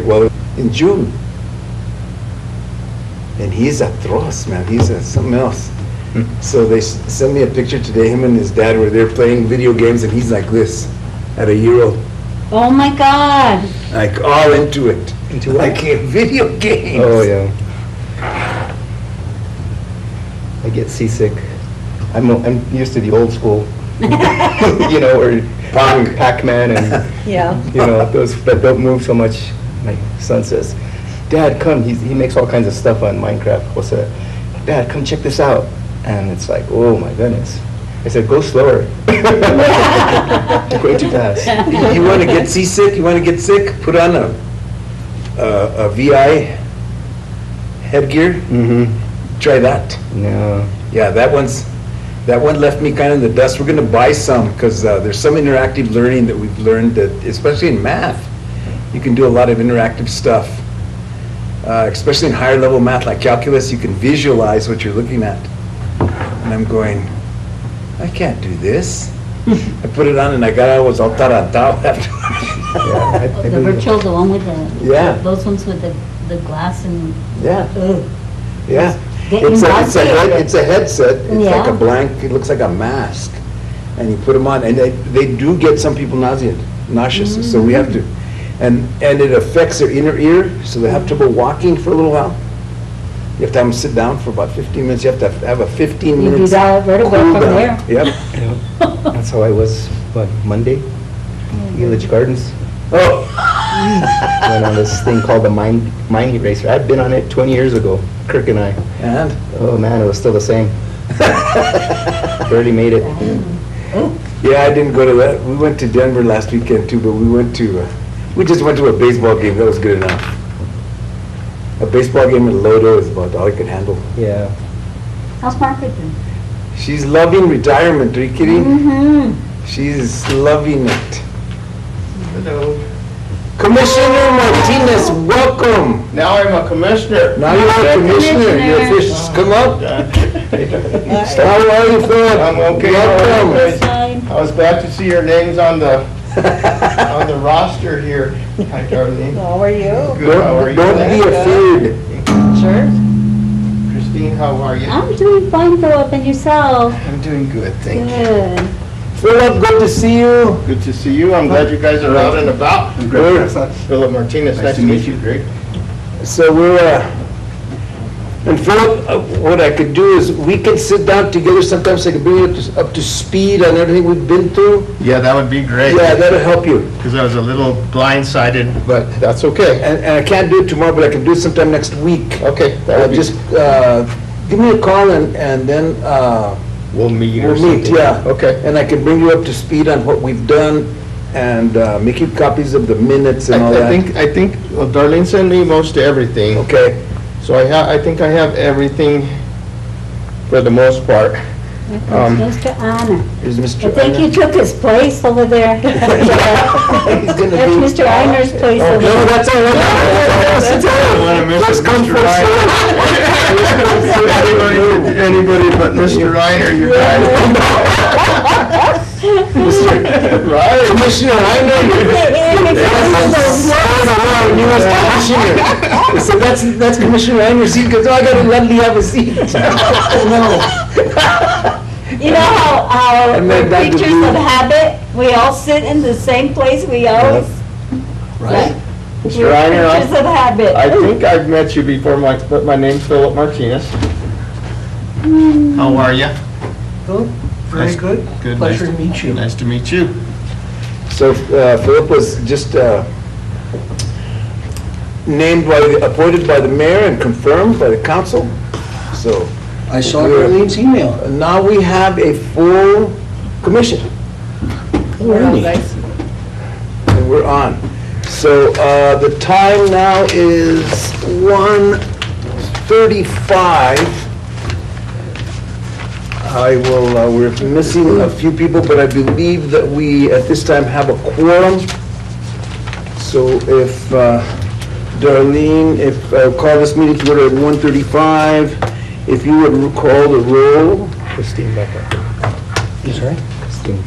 well, in June. And he's atroz, man. He's something else. So they sent me a picture today. Him and his dad were there playing video games, and he's like this at a year old. Oh my God. Like all into it. Into what? Like video games. Oh, yeah. I get seasick. I'm used to the old school, you know, or Pac-Man and, Yeah. you know, those that don't move so much. My son says, Dad, come. He makes all kinds of stuff on Minecraft. Jose, Dad, come check this out. And it's like, oh my goodness. I said, go slower. You're going too fast. You want to get seasick? You want to get sick? Put on a VI headgear. Mm-hmm. Try that. No. Yeah, that one left me kind of in the dust. We're going to buy some because there's some interactive learning that we've learned that, especially in math, you can do a lot of interactive stuff. Especially in higher level math like calculus, you can visualize what you're looking at. And I'm going, I can't do this. I put it on and I got out, was all tarantado after. Yeah, The virtual, the one with the, Yeah. those ones with the glass and, Yeah, ugh. yeah. Getting It's a nauseated. headset. It's like Yeah. a blank, it looks like a mask. And you put them on, and they do get some people nauseous, so we have to. And it affects their inner ear, so they have trouble walking for a little while. You have to have them sit down for about 15 minutes. You have to have a 15 You minutes. do that vertigo cool from down. there. Yep. Yeah. That's how I was, Monday? Village Gardens. Oh. Went on this thing called the Mind Eraser. I'd been on it 20 years ago, Kirk and I. And? Oh man, it was still the same. Barely made it. Yeah, I didn't go to that. We went to Denver last weekend too, but we just went to a baseball game. That was good enough. A baseball game in Lodo is about all I could handle. Yeah. How's Margaret doing? She's loving retirement. Are you kidding? Mm-hmm. She's loving it. Hello. Commissioner Martinez, welcome. Now I'm a commissioner. Now you're a commissioner. Your Commissioner. fish has come up. How are you, Philip? I'm okay. How are you Welcome. guys? Fine. I was glad to see your names on the roster here. Hi, Darlene. How are you? Good. How are you? Don't be afraid. Sure. Christine, how are you? I'm doing fine, Philip, and yourself? I'm doing good, thank you. Good. Philip, good to see you. Good to see you. I'm glad you guys are out and about. Good. Philip Martinez, nice to meet you. Great. So and Philip, what I could do is we can sit down together sometimes. I can bring you up to speed on everything we've been through. Yeah, that would be great. Yeah, that'll help you. Because I was a little blindsided, but that's okay. And I can't do it tomorrow, but I can do it sometime next week. Okay, that would be. Just give me a call and then We'll meet or we'll meet, something. yeah. Okay. And I can bring you up to speed on what we've done and make you copies of the minutes and all that. I think well, Darlene sent me most everything. Okay. So I think I have everything for the most part. Mr. Honor. Here's I Mr. think you took his place over there. He's gonna That's be. Mr. Einer's place over No, there. that's all right. That's all right. Let's come for Anybody but Mr. Reiner, you guys. Right. Commissioner, I know you was commissioner. So that's Commissioner Reiner's seat, because I gotta let Lee have a seat. You know how And then we're back to creatures you. of habit? We all sit in the same place, we always. Right. Mr. We're Reiner, creatures of habit. I think I've met you before, but my name's Philip Martinez. How are you? Philip, very good. Good. Pleasure Nice to meet you. Nice to meet you. So Philip was just appointed by the mayor and confirmed by the council. So I saw Darlene's email. now we have a full commission. Really? And we're on. So the time now is 1:35. We're missing a few people, but I believe that we, at this time, have a quorum. So if Darlene, I'll call this meeting to order at 1:35, if you would call the roll. Christine Becker. Sorry? Christine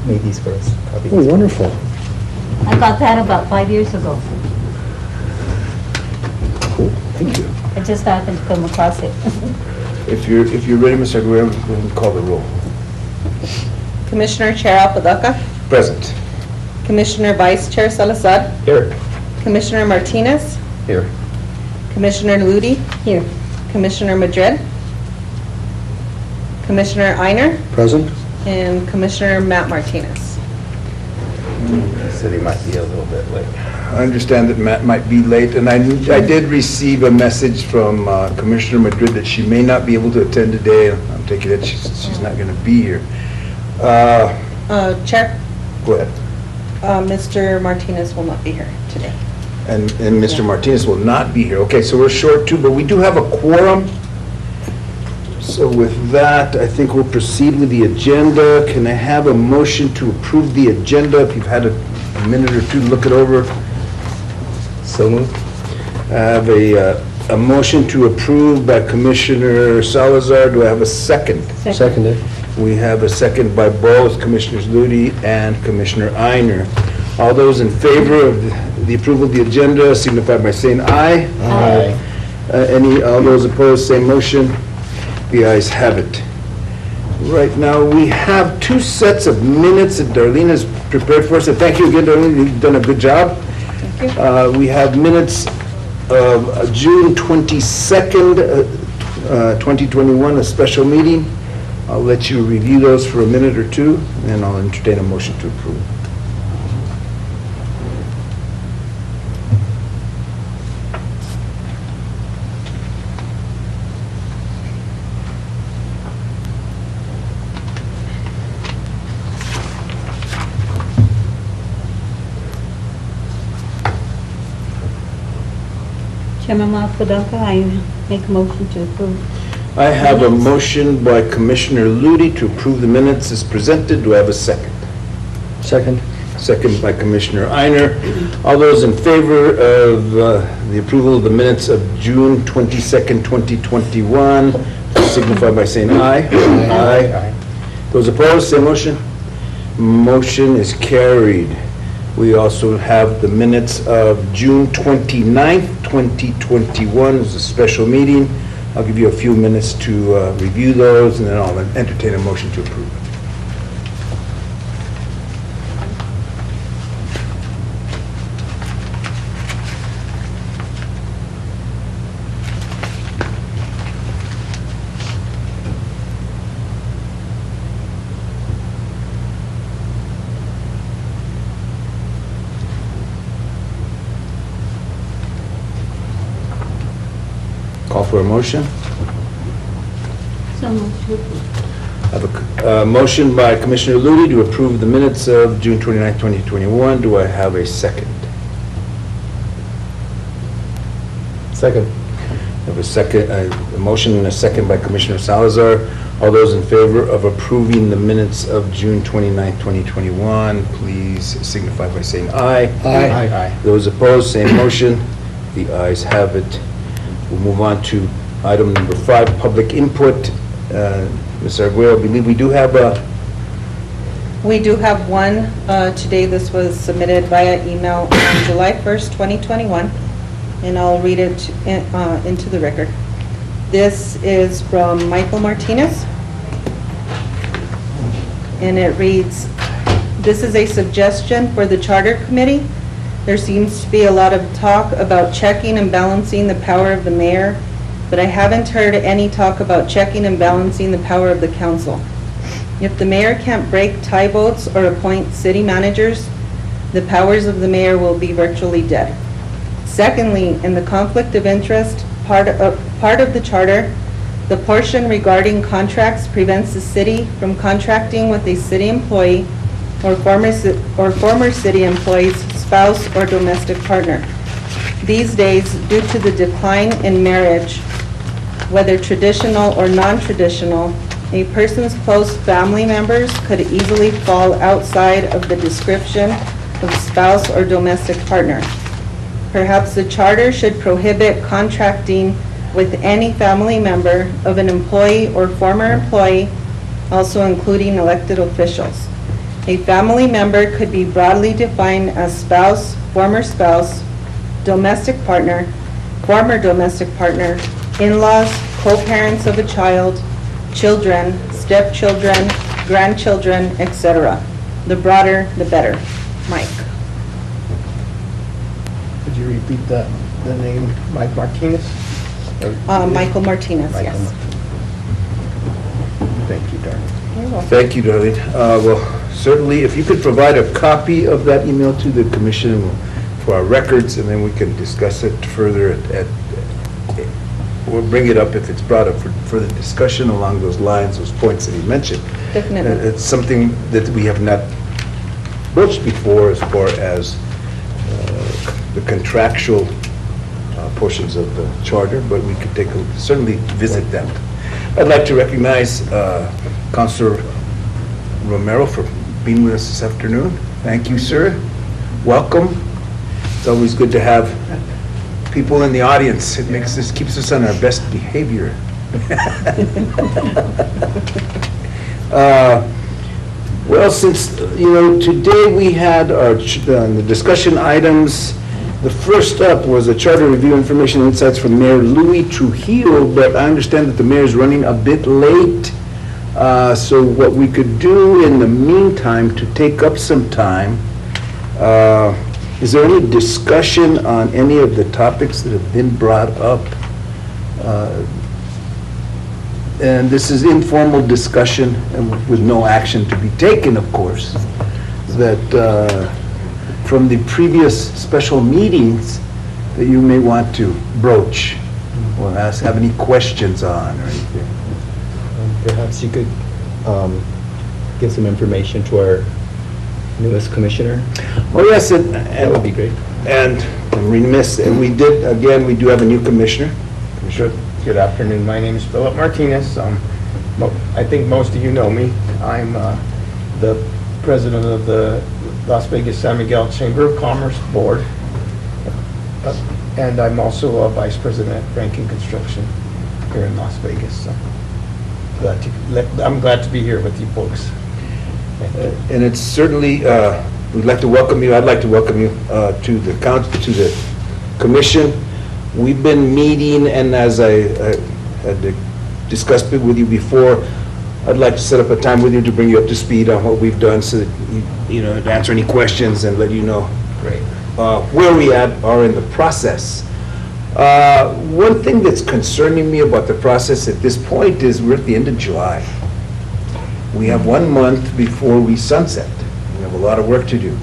made these for us. Copied Oh, these. wonderful. I got that about 5 years ago. Thank you. I just happened to come across it. If you're ready, Mr. Aguirre, we'll call the roll. Commissioner Chair Apodaca, Present. Commissioner Vice Chair Salazar, Here. Commissioner Martinez, Here. Commissioner Ludi, Here. Commissioner Madrid, Commissioner Einer, Present? and Commissioner Matt Martinez. He said he might be a little bit late. I understand that Matt might be late, and I did receive a message from Commissioner Madrid that she may not be able to attend today. I'm taking it she's not going to be here. Chair, Go ahead. Mr. Martinez will not be here today. And Mr. Martinez will not be here. Okay, so we're short too, but we do have a quorum. So with that, I think we'll proceed with the agenda. Can I have a motion to approve the agenda? If you've had a minute or two to look it over. So moved. I have a motion to approve by Commissioner Salazar. Do I have a second? Seconded. We have a second by both Commissioners Ludi and Commissioner Einer. All those in favor of the approval of the agenda signify by saying aye. Aye. All those opposed, same motion. The ayes have it. Right now, we have two sets of minutes that Darlene has prepared for us. And thank you again, Darlene, you've done a good job. Thank you. We have minutes of June 22nd, 2021, a special meeting. I'll let you review those for a minute or two, and then I'll entertain a motion to approve. Chairman Apodaca, I make a motion to approve. I have a motion by Commissioner Ludi to approve the minutes as presented. Do I have a second? Second? Second by Commissioner Einer. All those in favor of the approval of the minutes of June 22nd, 2021, signify by saying aye. Aye. Those opposed, same motion. Motion is carried. We also have the minutes of June 29th, 2021, as a special meeting. I'll give you a few minutes to review those, and then I'll entertain a motion to approve. Call for a motion. So moved to approve. I have a motion by Commissioner Ludi to approve the minutes of June 29th, 2021. Do I have a second? Second. I have a second, a motion and a second by Commissioner Salazar. All those in favor of approving the minutes of June 29th, 2021, please signify by saying aye. Aye. Those opposed, same motion. The ayes have it. We'll move on to item number 5, public input. Mr. Arguello, I believe we do have a... We do have one today. This was submitted via email on July 1st, 2021, and I'll read it into the record. This is from Michael Martinez, and it reads, "This is a suggestion for the Charter Committee. There seems to be a lot of talk about checking and balancing the power of the mayor, but I haven't heard any talk about checking and balancing the power of the council. If the mayor can't break tie votes or appoint city managers, the powers of the mayor will be virtually dead. Secondly, in the conflict of interest part of the charter, the portion regarding contracts prevents the city from contracting with a city employee or former city employee's spouse or domestic partner. These days, due to the decline in marriage, whether traditional or non-traditional, a person's close family members could easily fall outside of the description of spouse or domestic partner. Perhaps the charter should prohibit contracting with any family member of an employee or former employee, also including elected officials. A family member could be broadly defined as spouse, former spouse, domestic partner, former domestic partner, in-laws, co-parents of a child, children, stepchildren, grandchildren, etc. The broader, the better. Mike. Could you repeat the name, Mike Martinez? Michael Martinez, Michael yes. Martinez. Thank you, darling. You're welcome. Thank you, Darlene. Well, certainly, if you could provide a copy of that email to the commission for our records, and then we can discuss it further we'll bring it up if it's brought up for further discussion along those lines, those points that he mentioned. Definitely. It's something that we have not broached before as far as the contractual portions of the charter, but we could certainly visit them. I'd like to recognize Councilor Romero for being with us this afternoon. Thank you, sir. Welcome. It's always good to have people in the audience. It keeps us on our best behavior. Well, since, today we had the discussion items. The first up was a charter review information insights from Mayor Louis Trujillo, but I understand that the mayor is running a bit late. So what we could do in the meantime to take up some time, is there any discussion on any of the topics that have been brought up? And this is informal discussion and with no action to be taken, of course, that from the previous special meetings that you may want to broach or have any questions on or anything. Perhaps you could give some information to our newest commissioner. Oh, yes, That would be great. and I'm remiss, and we do have a new commissioner. Good afternoon, my name is Philip Martinez. I think most of you know me. I'm the president of the Las Vegas San Miguel Chamber of Commerce Board. And I'm also a vice president at Rankin Construction here in Las Vegas. So I'm glad to be here with you folks. And it's certainly, we'd like to welcome you, I'd like to welcome you to the council, to the commission. We've been meeting, and as I had discussed it with you before, I'd like to set up a time with you to bring you up to speed on what we've done so that, to answer any questions and let you know Great. Where we are in the process. One thing that's concerning me about the process at this point is we're at the end of July. We have 1 month before we sunset. We have a lot of work to do.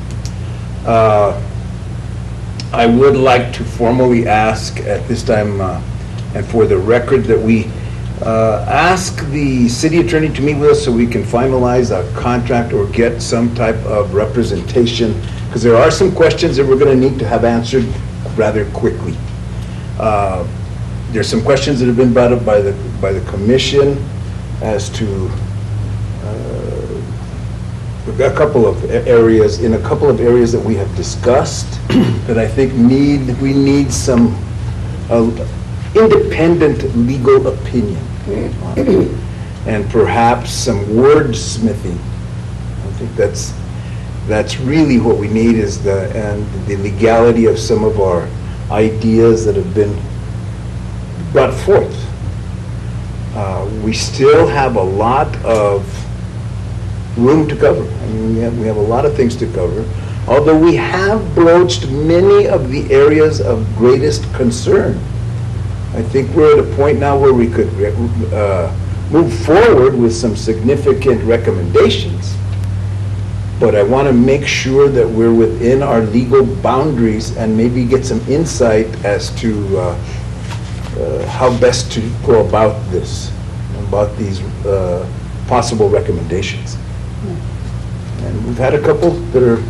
I would like to formally ask at this time, and for the record, that we ask the city attorney to meet with us so we can finalize a contract or get some type of representation, because there are some questions that we're going to need to have answered rather quickly. There's some questions that have been brought up by the commission as to a couple of areas that we have discussed that I think we need some independent legal opinion on, and perhaps some wordsmithing. I think that's really what we need, is the legality of some of our ideas that have been brought forth. We still have a lot of room to cover. I mean, we have a lot of things to cover, although we have broached many of the areas of greatest concern. I think we're at a point now where we could move forward with some significant recommendations, but I want to make sure that we're within our legal boundaries and maybe get some insight as to how best to go about this, about these possible recommendations. And we've had a couple that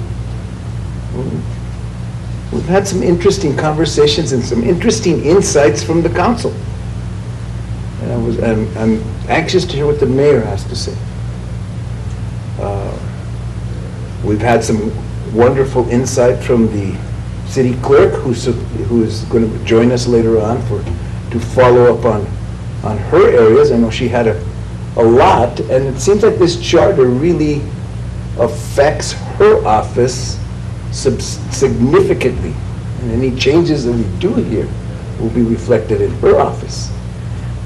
we've had some interesting conversations and some interesting insights from the council. And I'm anxious to hear what the mayor has to say. We've had some wonderful insight from the city clerk, who is going to join us later on to follow up on her areas. I know she had a lot, and it seems like this charter really affects her office significantly. And any changes that we do here will be reflected in her office.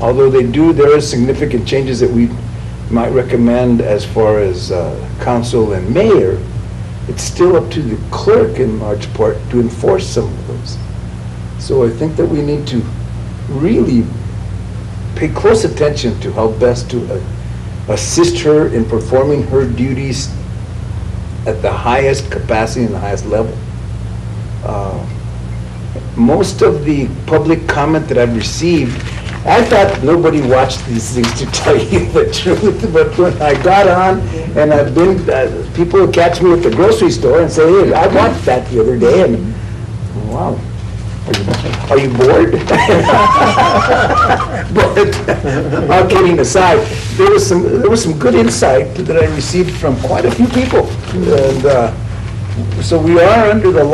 Although there are significant changes that we might recommend as far as council and mayor, it's still up to the clerk in large part to enforce some of those. So I think that we need to really pay close attention to how best to assist her in performing her duties at the highest capacity and the highest level. Most of the public comment that I've received, I thought nobody watched these things, to tell you the truth, but when I got on, and I've been, people will catch me at the grocery store and say, hey, I watched that the other day, and wow, are you bored? But all kidding aside, there was some good insight that I received from quite a few people, and so we are under the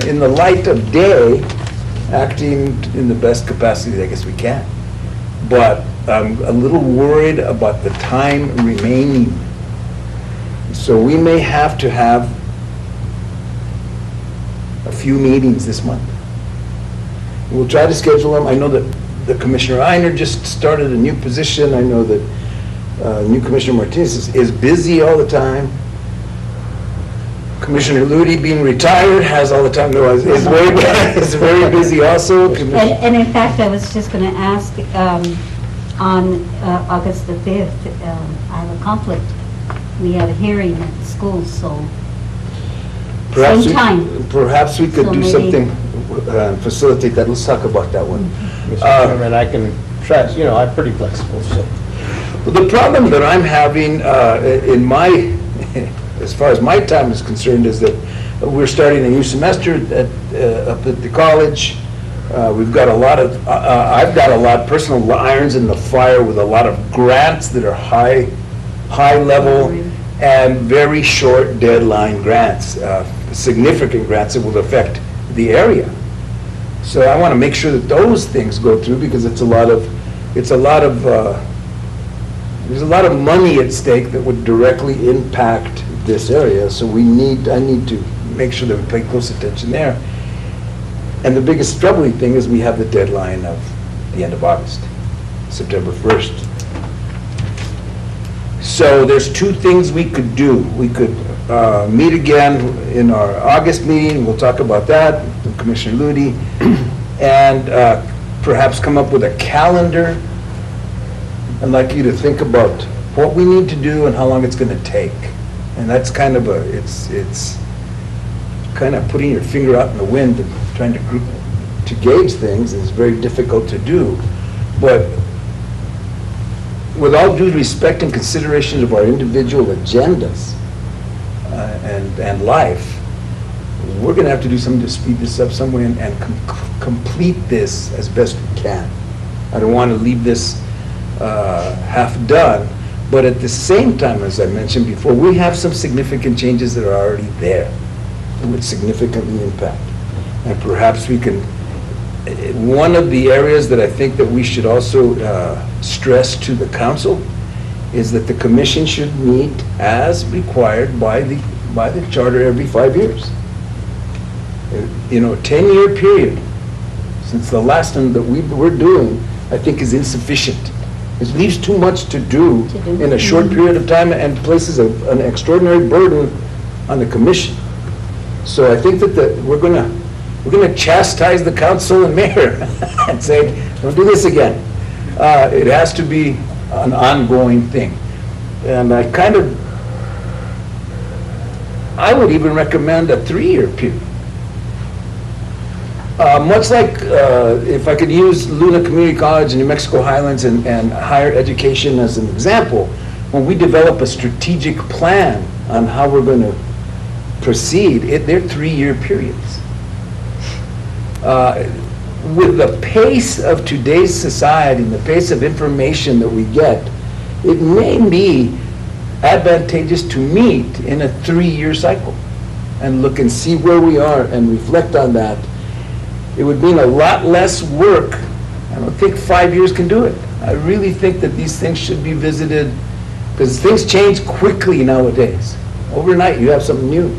in the light of day, acting in the best capacity I guess we can. But I'm a little worried about the time remaining. So we may have to have a few meetings this month. We'll try to schedule them. I know that the Commissioner Einer just started a new position. I know that new Commissioner Martinez is busy all the time. Commissioner Ludi, being retired, has all the time. No, is very busy also. And in fact, I was just going to ask, on August the 5th, I have a conflict. We have a hearing at the school, so Perhaps same time. Perhaps we could So do maybe- something, facilitate that. Let's talk about that one. Mr. Chairman, I can try, I'm pretty flexible, so. Well, the problem that I'm having in my, as far as my time is concerned, is that we're starting a new semester up at the college. We've got a lot of, I've got a lot, personal irons in the fire with a lot of grants that are high level and very short deadline grants, significant grants that will affect the area. So I want to make sure that those things go through, because there's a lot of money at stake that would directly impact this area. So I need to make sure that we pay close attention there. And the biggest troubling thing is we have the deadline of the end of August, September 1st. So there's two things we could do. We could meet again in our August meeting. We'll talk about that with Commissioner Ludi, and perhaps come up with a calendar. I'd like you to think about what we need to do and how long it's going to take. And that's kind of it's kind of putting your finger out in the wind and trying to gauge things is very difficult to do. But with all due respect and consideration of our individual agendas and life, we're going to have to do something to speed this up some way and complete this as best we can. I don't want to leave this half done, but at the same time, as I mentioned before, we have some significant changes that are already there that would significantly impact. And perhaps we can, one of the areas that I think that we should also stress to the council is that the commission should meet as required by the charter every 5 years. You know, a 10-year period since the last one that we're doing, I think is insufficient. It leaves too much to do in a short period of time and places an extraordinary burden on the commission. So I think that we're going to chastise the council and mayor and say, don't do this again. It has to be an ongoing thing. And I would even recommend a 3-year period. Much like, if I could use Luna Community College in New Mexico Highlands and higher education as an example, when we develop a strategic plan on how we're going to proceed, they're 3-year periods. With the pace of today's society and the pace of information that we get, it may be advantageous to meet in a 3-year cycle and look and see where we are and reflect on that. It would mean a lot less work. I don't think 5 years can do it. I really think that these things should be visited, because things change quickly nowadays. Overnight, you have something new.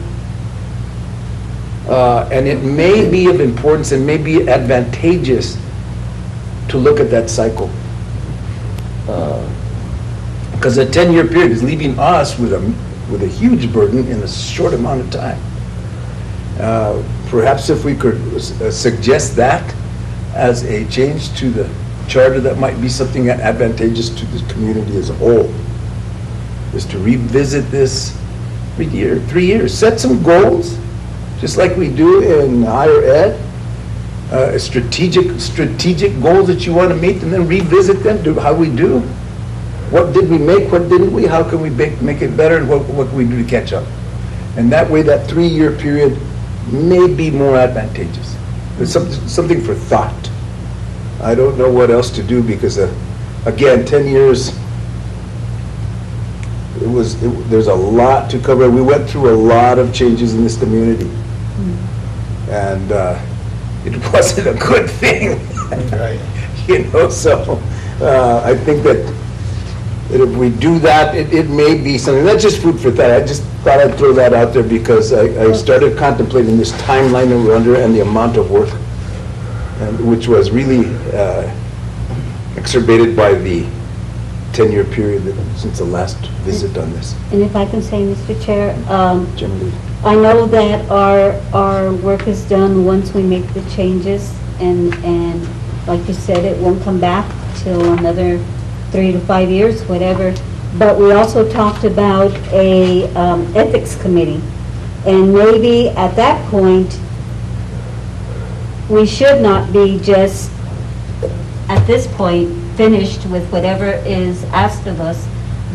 And it may be of importance and may be advantageous to look at that cycle. Because a 10-year period is leaving us with a huge burden in a short amount of time. Perhaps if we could suggest that as a change to the charter, that might be something advantageous to the community as a whole, is to revisit this every year, 3 years. Set some goals, just like we do in higher ed, strategic goals that you want to meet, and then revisit them, do how we do. What did we make, what didn't we, how can we make it better, and what can we do to catch up? And that way, that 3-year period may be more advantageous. It's something for thought. I don't know what else to do because, again, 10 years, there's a lot to cover. We went through a lot of changes in this community. And it wasn't a good thing. Right. So I think that if we do that, it may be something, that's just food for thought. I just thought I'd throw that out there because I started contemplating this timeline that we're under and the amount of work, which was really exacerbated by the 10-year period since the last visit on this. And if I can say, Mr. Chair, Generally. I know that our work is done once we make the changes, and like you said, it won't come back till another 3 to 5 years, whatever. But we also talked about a ethics committee, and maybe at that point, we should not be just, at this point, finished with whatever is asked of us,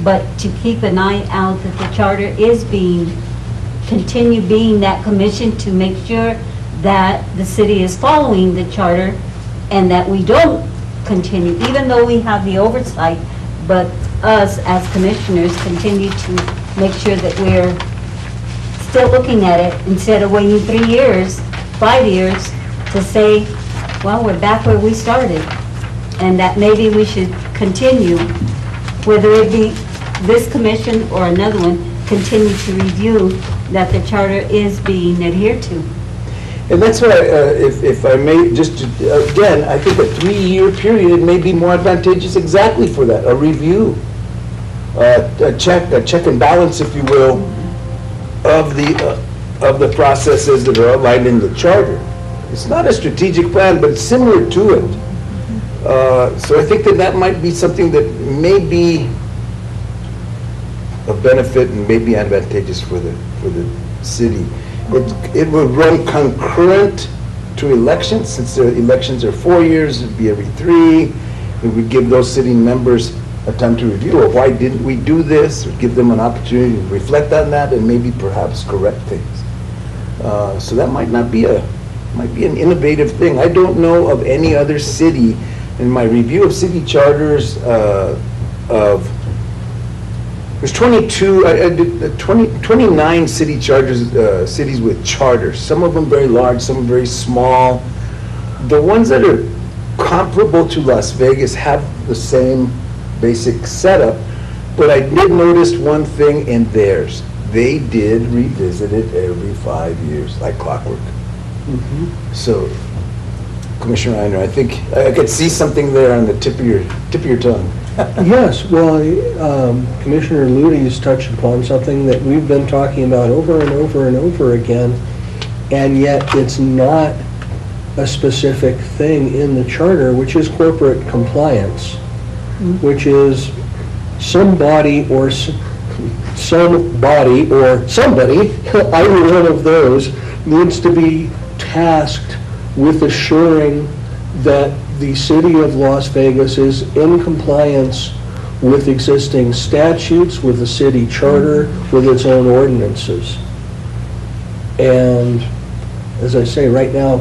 but to keep an eye out that the charter is continue being that commission to make sure that the city is following the charter and that we don't continue, even though we have the oversight, but us as commissioners continue to make sure that we're still looking at it instead of waiting 3 years, 5 years to say, well, we're back where we started. And that maybe we should continue, whether it be this commission or another one, continue to review that the charter is being adhered to. And that's why, if I may, just to, again, I think a 3-year period may be more advantageous exactly for that, a review, a check and balance, if you will, of the processes that are outlined in the charter. It's not a strategic plan, but it's similar to it. So I think that might be something that may be of benefit and may be advantageous for the city. It would run concurrent to elections, since the elections are 4 years, it'd be every 3. It would give those sitting members a time to review, or why didn't we do this, or give them an opportunity to reflect on that and maybe perhaps correct things. So that might be an innovative thing. I don't know of any other city in my review of city charters there's 29 city charters, cities with charters. Some of them very large, some very small. The ones that are comparable to Las Vegas have the same basic setup, but I did notice one thing in theirs. They did revisit it every 5 years, like clockwork. So, Commissioner Reiner, I think I could see something there on the tip of your tongue. Yes, well, Commissioner Luty's touched upon something that we've been talking about over and over and over again, and yet it's not a specific thing in the charter, which is corporate compliance, which is somebody, somebody, either one of those, needs to be tasked with assuring that the city of Las Vegas is in compliance with existing statutes, with the city charter, with its own ordinances. And as I say, right now,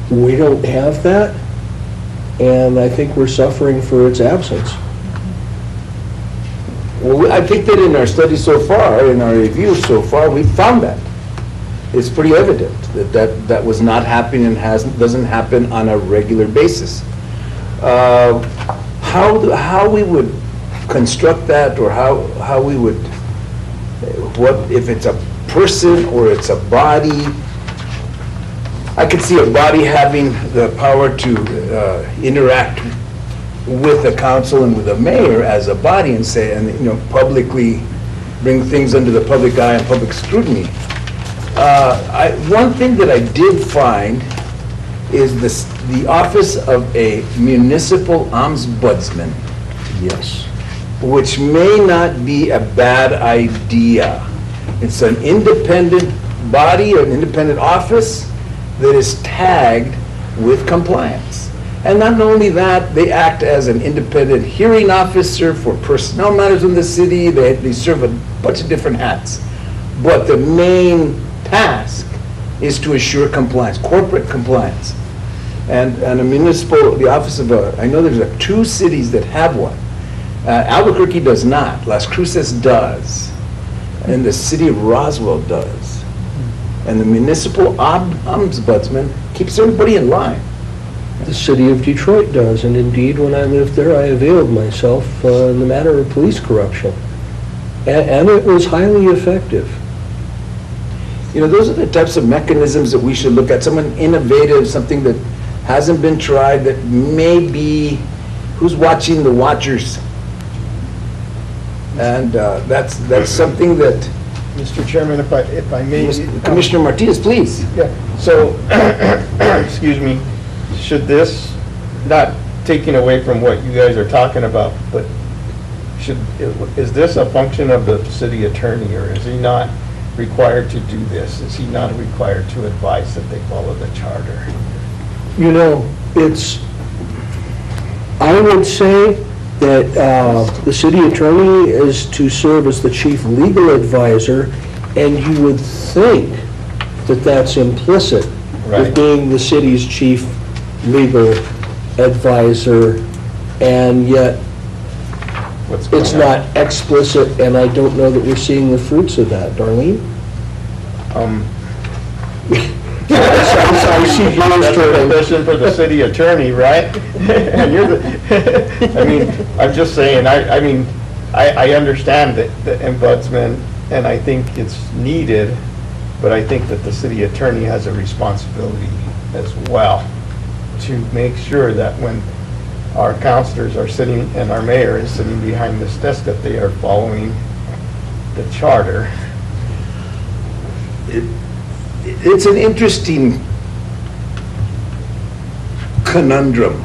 we don't have that, and I think we're suffering for its absence. Well, I think that in our study so far, in our review so far, we've found that. It's pretty evident that was not happening and doesn't happen on a regular basis. How we would construct that, or how we would, what if it's a person or it's a body, I could see a body having the power to interact with the council and with the mayor as a body and say, and, you know, publicly bring things under the public eye and public scrutiny. One thing that I did find is the office of a municipal ombudsman, Yes. which may not be a bad idea. It's an independent body, an independent office that is tagged with compliance. And not only that, they act as an independent hearing officer for personnel matters in the city. They serve a bunch of different hats. But the main task is to assure compliance, corporate compliance. And a municipal, the office of I know there's 2 cities that have one. Albuquerque does not. Las Cruces does. And the city of Roswell does. And the municipal ombudsman keeps everybody in line. The city of Detroit does, and indeed, when I lived there, I availed myself in the matter of police corruption. And it was highly effective. You know, those are the types of mechanisms that we should look at. Something innovative, something that hasn't been tried, that may be, who's watching the watchers? And that's something that, Mr. Chairman, if I may. Commissioner Martinez, please. Yeah, so, excuse me, should this, not taking away from what you guys are talking about, but is this a function of the city attorney, or is he not required to do this? Is he not required to advise that they follow the charter? You know, I would say that the city attorney is to serve as the chief legal advisor, and you would think that that's implicit Right. with being the city's chief legal advisor, and yet What's going it's on? not explicit, and I don't know that we're seeing the fruits of that. Darlene? I see yours That's a turning. position for the city attorney, right? And you're the, I mean, I'm just saying, I understand that the ombudsman, and I think it's needed, but I think that the city attorney has a responsibility as well to make sure that when our counselors are sitting and our mayor is sitting behind this desk, that they are following the charter. It's an interesting conundrum.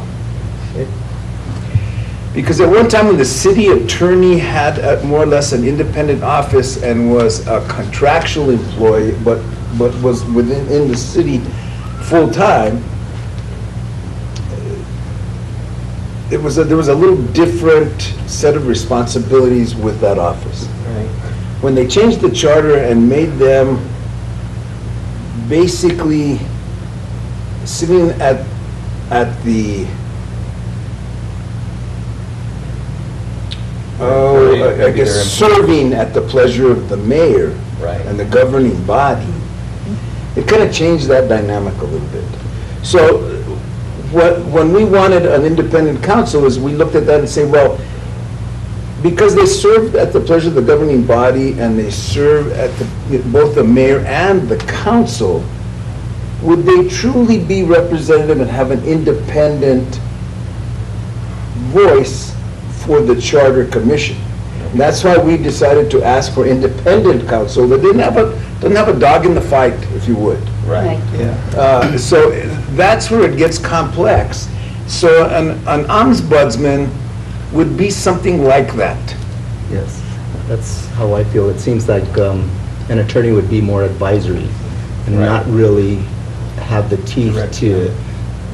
Because at one time when the city attorney had more or less an independent office and was a contractual employee, but was within the city full-time, there was a little different set of responsibilities with that office. Right. When they changed the charter and made them basically sitting at the, I guess, serving at the pleasure of the mayor Right. and the governing body, it kind of changed that dynamic a little bit. So when we wanted an independent council, is we looked at that and say, well, because they serve at the pleasure of the governing body and they serve at both the mayor and the council, would they truly be representative and have an independent voice for the charter commission? And that's why we decided to ask for independent counsel that doesn't have a dog in the fight, if you would. Right, Right. yeah. So that's where it gets complex. So an ombudsman would be something like that. Yes, that's how I feel. It seems like an attorney would be more advisory and Right. not really have the teeth Correct. to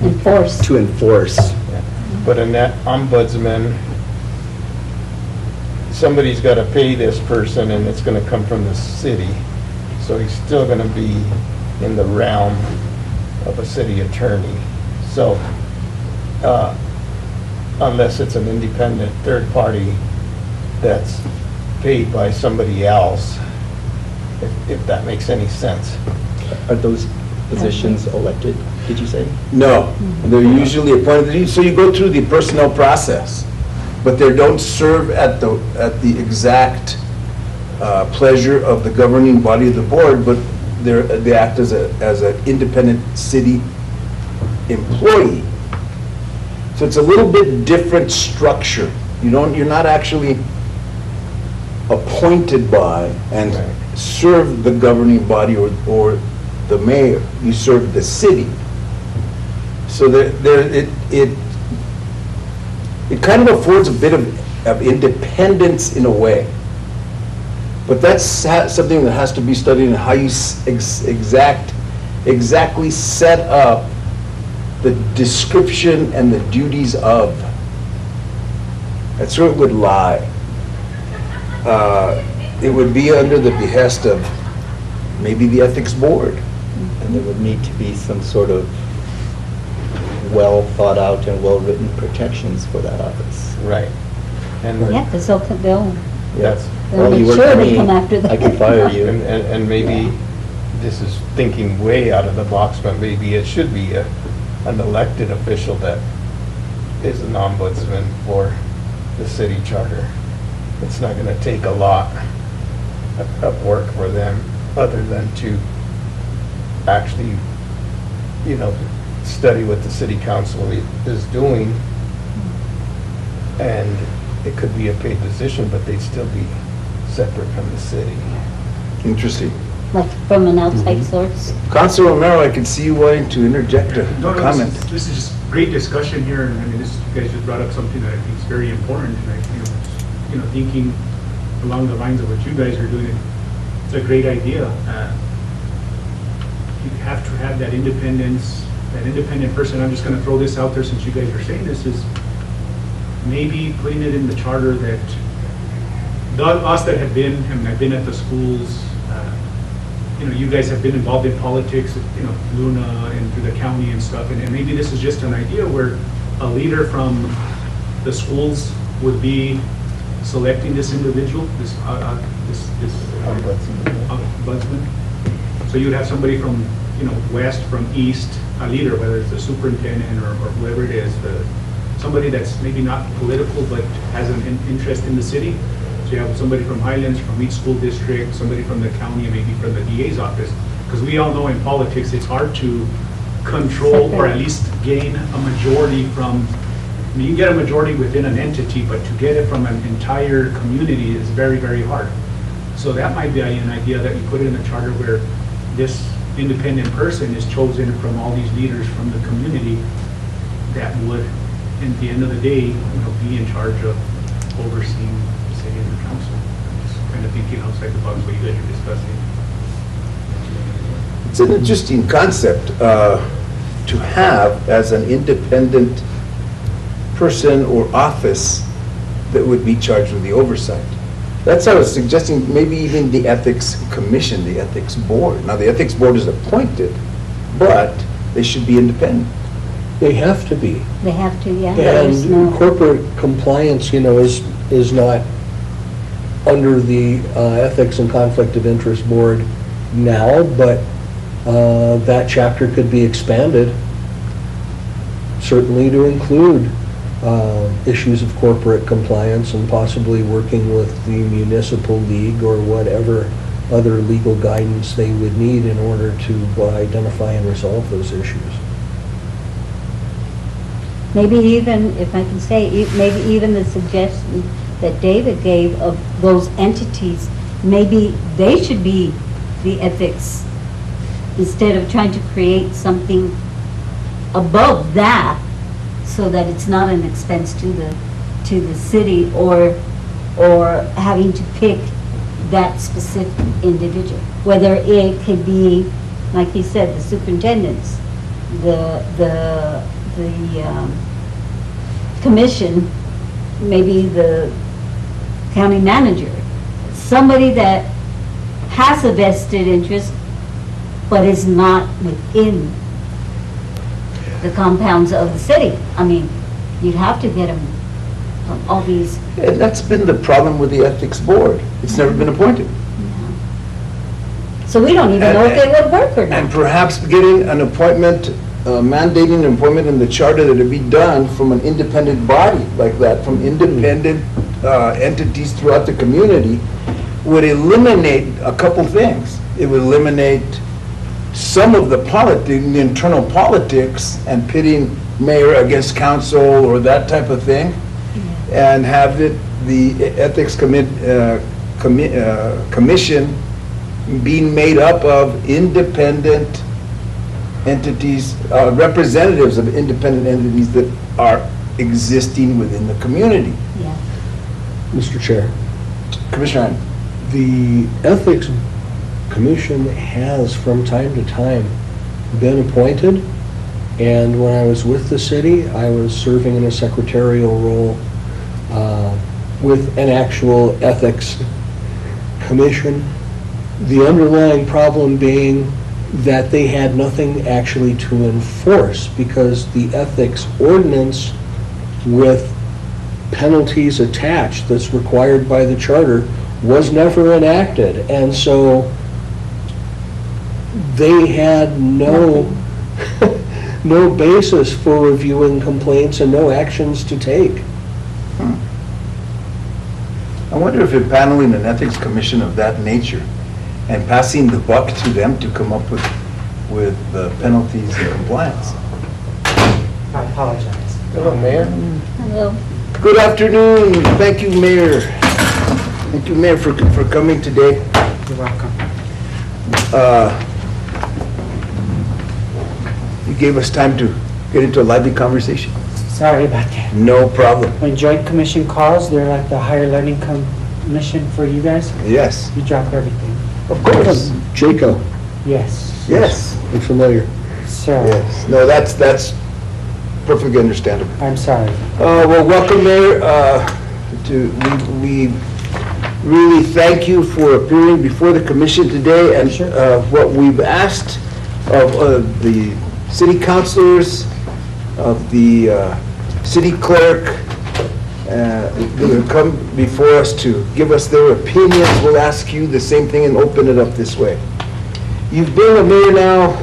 enforce. Yeah. But in that ombudsman, somebody's got to pay this person, and it's going to come from the city. So he's still going to be in the realm of a city attorney. So unless it's an independent third party that's paid by somebody else, if that makes any sense. Are those positions elected, did you say? No, they're usually appointed, so you go through the personnel process, but they don't serve at the exact pleasure of the governing body of the board, but they act as an independent city employee. So it's a little bit different structure. You're not actually appointed by and serve the governing body or the mayor. You serve the city. So it kind of affords a bit of independence in a way. But that's something that has to be studied in how you exactly set up the description and the duties of. That's where it would lie. It would be under the behest of maybe the ethics board. And there would need to be some sort of well thought out and well-written protections for that office. Right. And Yeah, because they'll that's, Well, you make work sure for they me, come after them. I can fire you. and maybe this is thinking way out of the box, but maybe it should be an elected official that is an ombudsman for the city charter. It's not gonna take a lot of work for them, other than to actually, study what the city council is doing. And it could be a paid position, but they'd still be separate from the city. Interesting. Like from an outside source. Councilor Romero, I can see you wanting to interject a No, comment. this is just great discussion here, and I mean, you guys just brought up something that I think is very important, and thinking along the lines of what you guys are doing, it's a great idea. You have to have that independence, that independent person. I'm just gonna throw this out there since you guys are saying this, is maybe putting it in the charter that us that have been, I mean, I've been at the schools, you guys have been involved in politics, Luna and through the county and stuff, and maybe this is just an idea where a leader from the schools would be selecting this individual, this ombudsman. So you would have somebody from, west, from east, a leader, whether it's the superintendent or whoever it is, somebody that's maybe not political but has an interest in the city. So you have somebody from Highlands, from each school district, somebody from the county, and maybe from the DA's office. Because we all know in politics, it's hard to control or at least gain a majority from, you can get a majority within an entity, but to get it from an entire community is very, very hard. So that might be an idea that you put it in a charter where this independent person is chosen from all these leaders from the community that would, at the end of the day, be in charge of overseeing the city and the council. I'm just kind of thinking outside the box what you guys are discussing. It's an interesting concept to have as an independent person or office that would be charged with the oversight. That's how I was suggesting, maybe even the ethics commission, the ethics board. Now, the ethics board is appointed, but they should be independent. They have to be. They have to, yeah. There's And no- corporate compliance, is not under the Ethics and Conflict of Interest Board now, but that chapter could be expanded, certainly to include issues of corporate compliance and possibly working with the municipal league or whatever other legal guidance they would need in order to identify and resolve those issues. Maybe even, if I can say, maybe even the suggestion that David gave of those entities, maybe they should be the ethics, instead of trying to create something above that, so that it's not an expense to the city or having to pick that specific individual. Whether it could be, like he said, the superintendents, the commission, maybe the county manager, somebody that has a vested interest but is not within the compounds of the city. I mean, you'd have to get them from all these. And that's been the problem with the ethics board. It's never been appointed. So we don't even know if they would work or And not. perhaps getting an appointment, mandating an appointment in the charter that it be done from an independent body like that, from independent entities throughout the community, would eliminate a couple things. It would eliminate some of the the internal politics and pitting mayor against council or that type of thing, and have the ethics commission being made up of independent entities, representatives of independent entities that are existing within the community. Yeah. Mr. Chair, Commissioner, the Ethics Commission has from time to time been appointed, and when I was with the city, I was serving in a secretarial role with an actual ethics commission. The underlying problem being that they had nothing actually to enforce, because the ethics ordinance with penalties attached that's required by the charter was never enacted. And so they had no no basis for reviewing complaints and no actions to take. I wonder if paneling an ethics commission of that nature and passing the buck to them to come up with the penalties and compliance. I apologize. Hello, Mayor. Hello. Good afternoon. Thank you, Mayor. Thank you, Mayor, for coming today. You're welcome. You gave us time to get into a lively conversation. Sorry about that. No problem. When Joint Commission calls, they're like the higher learning commission for you guys. Yes, You drop everything. of course. Jaco, Yes. Yes, I'm familiar. So, yes. No, that's perfectly understandable. I'm sorry. Well, welcome, Mayor. We really thank you for appearing before the commission today, and Sure. what we've asked of the city councilors, of the city clerk, who have come before us to give us their opinions. We'll ask you the same thing and open it up this way. You've been a mayor now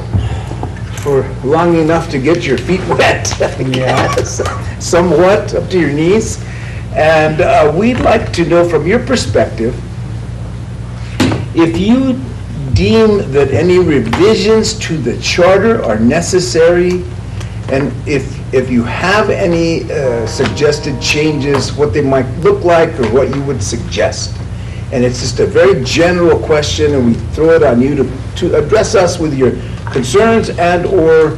for long enough to get your feet wet, I guess, somewhat up to your knees. And we'd like to know from your perspective, if you deem that any revisions to the charter are necessary, and if you have any suggested changes, what they might look like or what you would suggest. And it's just a very general question, and we throw it on you to address us with your concerns and/or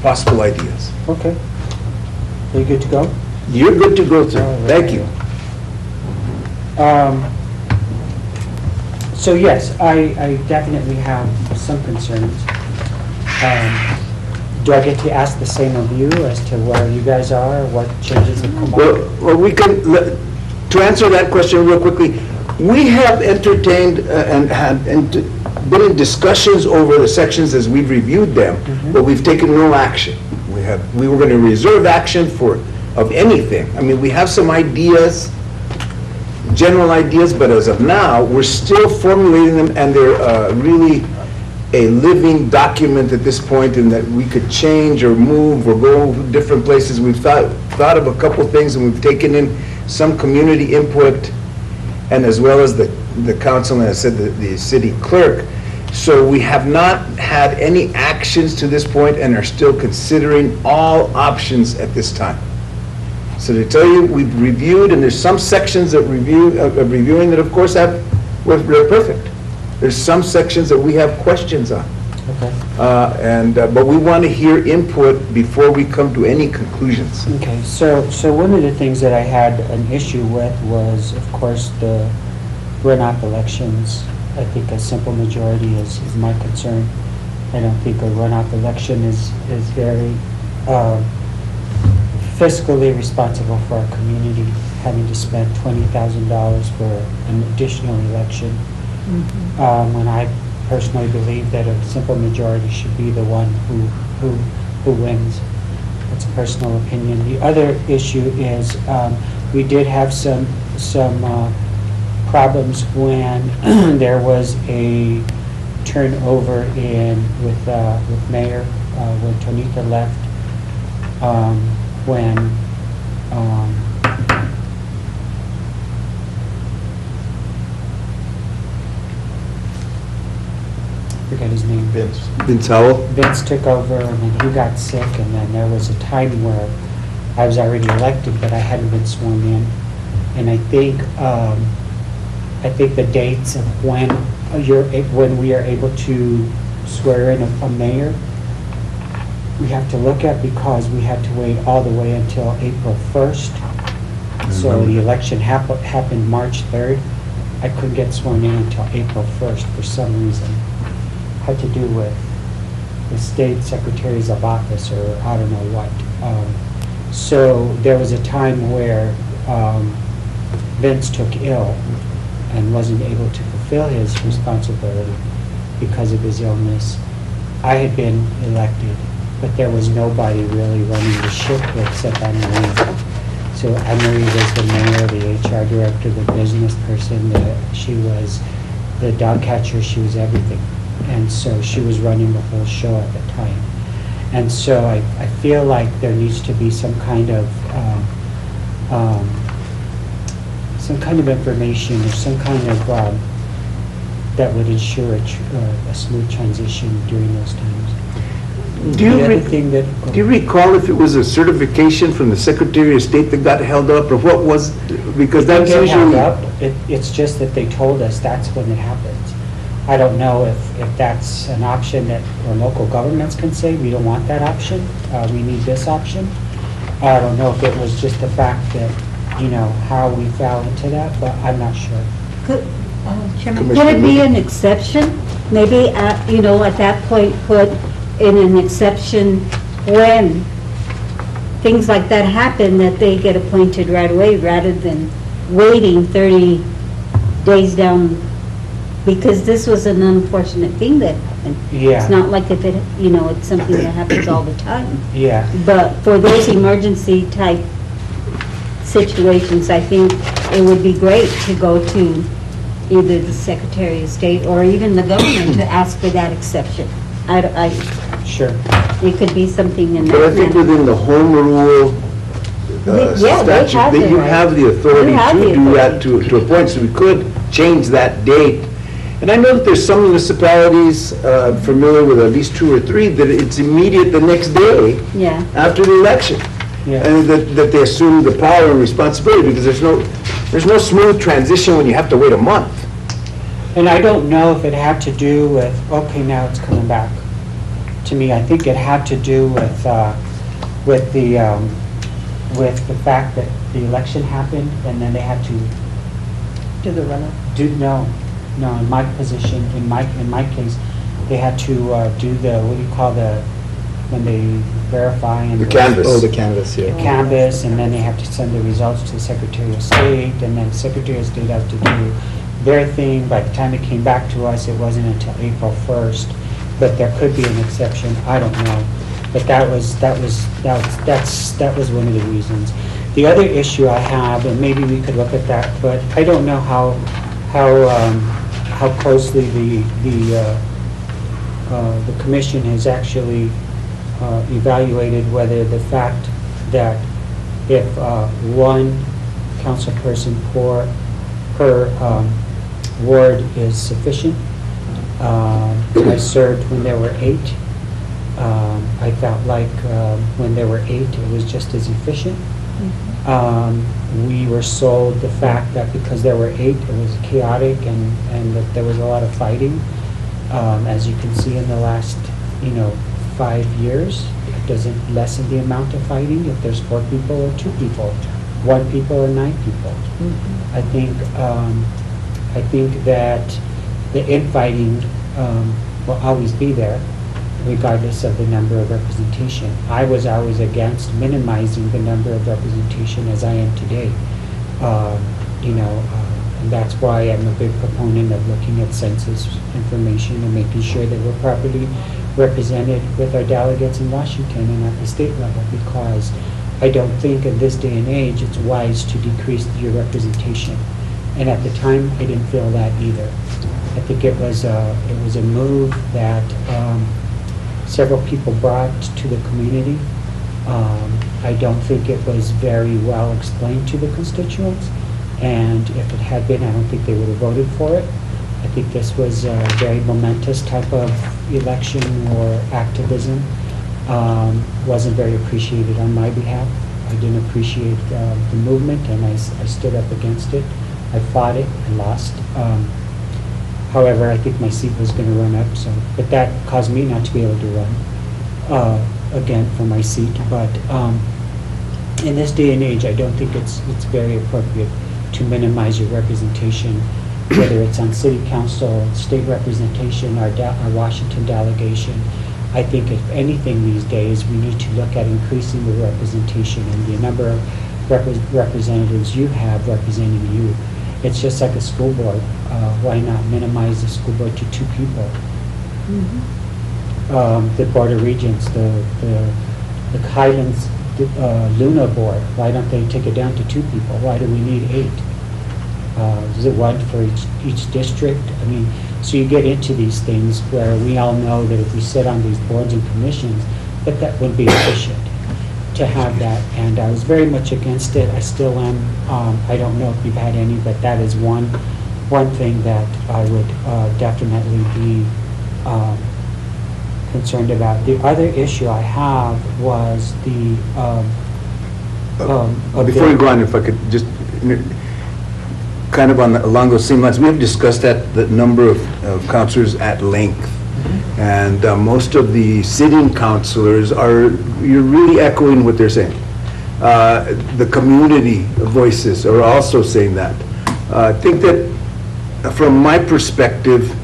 possible ideas. Okay. Are you good to go? You're good to go, sir. Thank you. So yes, I definitely have some concerns. Do I get to ask the same of you as to where you guys are, what changes have come up? Well, we can, to answer that question real quickly, we have entertained and been in discussions over the sections as we've reviewed them, but we've taken no action. We were going to reserve action of anything. I mean, we have some ideas, general ideas, but as of now, we're still formulating them, and they're really a living document at this point, in that we could change or move or go different places. We've thought of a couple things, and we've taken in some community input, and as well as the council, and I said the city clerk. So we have not had any actions to this point and are still considering all options at this time. So to tell you, we've reviewed, and there's some sections of reviewing that, of course, they're perfect. There's some sections that we have questions on. Okay. But we want to hear input before we come to any conclusions. Okay, so one of the things that I had an issue with was, of course, the runoff elections. I think a simple majority is my concern. I don't think a runoff election is very fiscally responsible for our community, having to spend $20,000 for an additional election. When I personally believe that a simple majority should be the one who wins. That's a personal opinion. The other issue is we did have some problems when there was a turnover with Mayor when Tonita left. When I forget his name. Vince. Vince Howell? Vince took over, and then he got sick, and then there was a time where I was already elected, but I hadn't been sworn in. And I think the dates of when we are able to swear in a mayor, we have to look at, because we had to wait all the way until April 1st. So the election happened March 3rd. I couldn't get sworn in until April 1st for some reason. Had to do with the state secretaries of office, or I don't know what. So there was a time where Vince took ill and wasn't able to fulfill his responsibility because of his illness. I had been elected, but there was nobody really running the ship except Anne-Marie. So Anne-Marie was the mayor, the HR director, the business person, she was the dog catcher, she was everything. And so she was running the whole show at the time. And so I feel like there needs to be some kind of information, or some kind of that would ensure a smooth transition during those times. Do you The other thing that Do you recall if it was a certification from the Secretary of State that got held up, or what was, because that's It didn't get held usually... up. It's just that they told us that's when it happens. I don't know if that's an option that our local governments can say, we don't want that option, we need this option. I don't know if it was just the fact that, how we fell into that, but I'm not sure. Chairman, could it be an exception? Maybe, at that point, put in an exception when things like that happen, that they get appointed right away rather than waiting 30 days down, because this was an unfortunate thing that happened. Yeah. It's not like if it's something that happens all the time. Yeah. But for those emergency type situations, I think it would be great to go to either the Secretary of State or even the government to ask for that exception. Sure. It could be something in that. But I think manner. within the home rule Yeah, they statute, have that the you right. have the authority You have to the do that authority. to a point, so we could change that date. And I know that there's some municipalities familiar with at least 2 or 3 that it's immediate the next day Yeah. after the election. Yeah. And that they assume the power and responsibility, because there's no smooth transition when you have to wait a month. And I don't know if it had to do with, okay, now it's coming back. To me, I think it had to do with the fact that the election happened, and then they had to Do the runoff. no, in my position, in my case, they had to do when they verify and... The canvas. Oh, the canvas, The yeah. canvas, and then they have to send the results to the Secretary of State, and then the Secretary of State has to do their thing. By the time it came back to us, it wasn't until April 1st, but there could be an exception, I don't know. But that was one of the reasons. The other issue I have, and maybe we could look at that, but I don't know how closely the commission has actually evaluated whether the fact that if one council person per ward is sufficient. I served when there were 8. I felt like when there were 8, it was just as efficient. We were sold the fact that because there were 8, it was chaotic and that there was a lot of fighting. As you can see in the last, 5 years, it doesn't lessen the amount of fighting if there's 4 people or 2 people, 1 people or 9 people. I think that the infighting will always be there, regardless of the number of representation. I was always against minimizing the number of representation as I am today. And that's why I'm a big proponent of looking at census information and making sure that we're properly represented with our delegates in Washington and at the state level, because I don't think in this day and age it's wise to decrease your representation. And at the time, I didn't feel that either. I think it was a move that several people brought to the community. I don't think it was very well explained to the constituents, and if it had been, I don't think they would have voted for it. I think this was a very momentous type of, election or activism wasn't very appreciated on my behalf. I didn't appreciate the movement, and I stood up against it. I fought it, I lost. However, I think my seat was going to run up, but that caused me not to be able to run again for my seat. But in this day and age, I don't think it's very appropriate to minimize your representation, whether it's on city council, state representation, our Washington delegation. I think if anything these days, we need to look at increasing the representation and the number of representatives you have representing you. It's just like a school board. Why not minimize the school board to 2 people? The Board of Regents, the Highlands Luna Board, why don't they take it down to 2 people? Why do we need 8? Is it 1 for each district? I mean, so you get into these things where we all know that if we sit on these boards and commissions, that would be efficient to have that. And I was very much against it. I still am. I don't know if you've had any, but that is one thing that I would definitely be concerned about. The other issue I have was the Before you go on, if I could just, kind of along those same lines, we have discussed the number of counselors at length. And most of the sitting counselors you're really echoing what they're saying. The community voices are also saying that. I think that from my perspective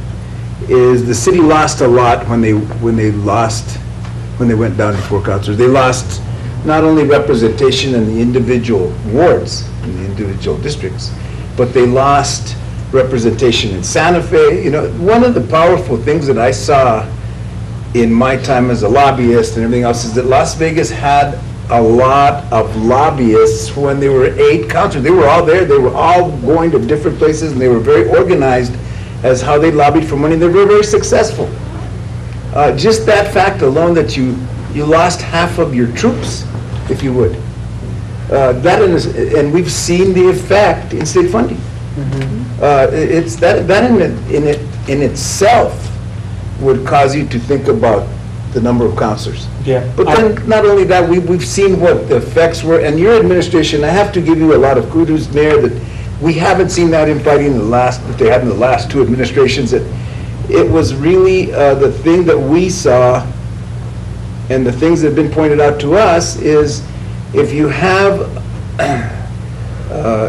is the city lost a lot when they went down to 4 counselors. They lost not only representation in the individual wards, in the individual districts, but they lost representation in Santa Fe. You know, one of the powerful things that I saw in my time as a lobbyist and everything else is that Las Vegas had a lot of lobbyists when there were 8 counselors. They were all there. They were all going to different places, and they were very organized as how they lobbied for money. They were very successful. Just that fact alone, that you lost half of your troops, if you would. And we've seen the effect in state funding. It's that in itself would cause you to think about the number of counselors. Yeah. But then, not only that, we've seen what the effects were, and your administration, I have to give you a lot of kudos, Mayor, that we haven't seen that infighting that they had in the last 2 administrations. That it was really the thing that we saw, and the things that have been pointed out to us is, if you have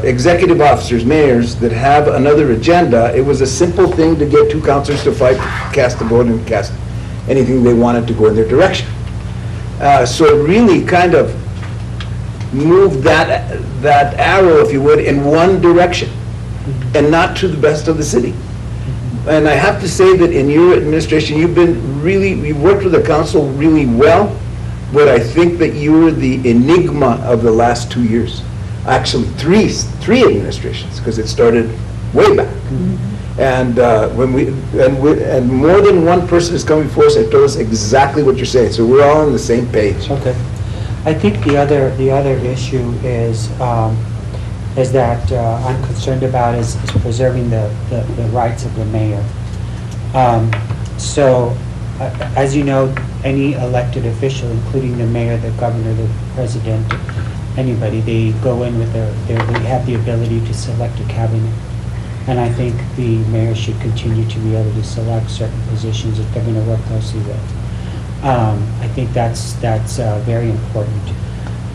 executive officers, mayors, that have another agenda, it was a simple thing to get 2 counselors to fight, cast a vote, and cast anything they wanted to go in their direction. So it really kind of moved that arrow, if you would, in one direction, and not to the best of the city. And I have to say that in your administration, you've worked with the council really well, but I think that you were the enigma of the last 2 years. Actually, three administrations, because it started way back. And and more than one person is coming forward and told us exactly what you're saying. So we're all on the same page. Okay. I think the other issue is that I'm concerned about is preserving the rights of the mayor. So, as you know, any elected official, including the mayor, the governor, the president, anybody, they go in with they have the ability to select a cabinet. And I think the mayor should continue to be able to select certain positions that they're going to work closely with. I think that's very important.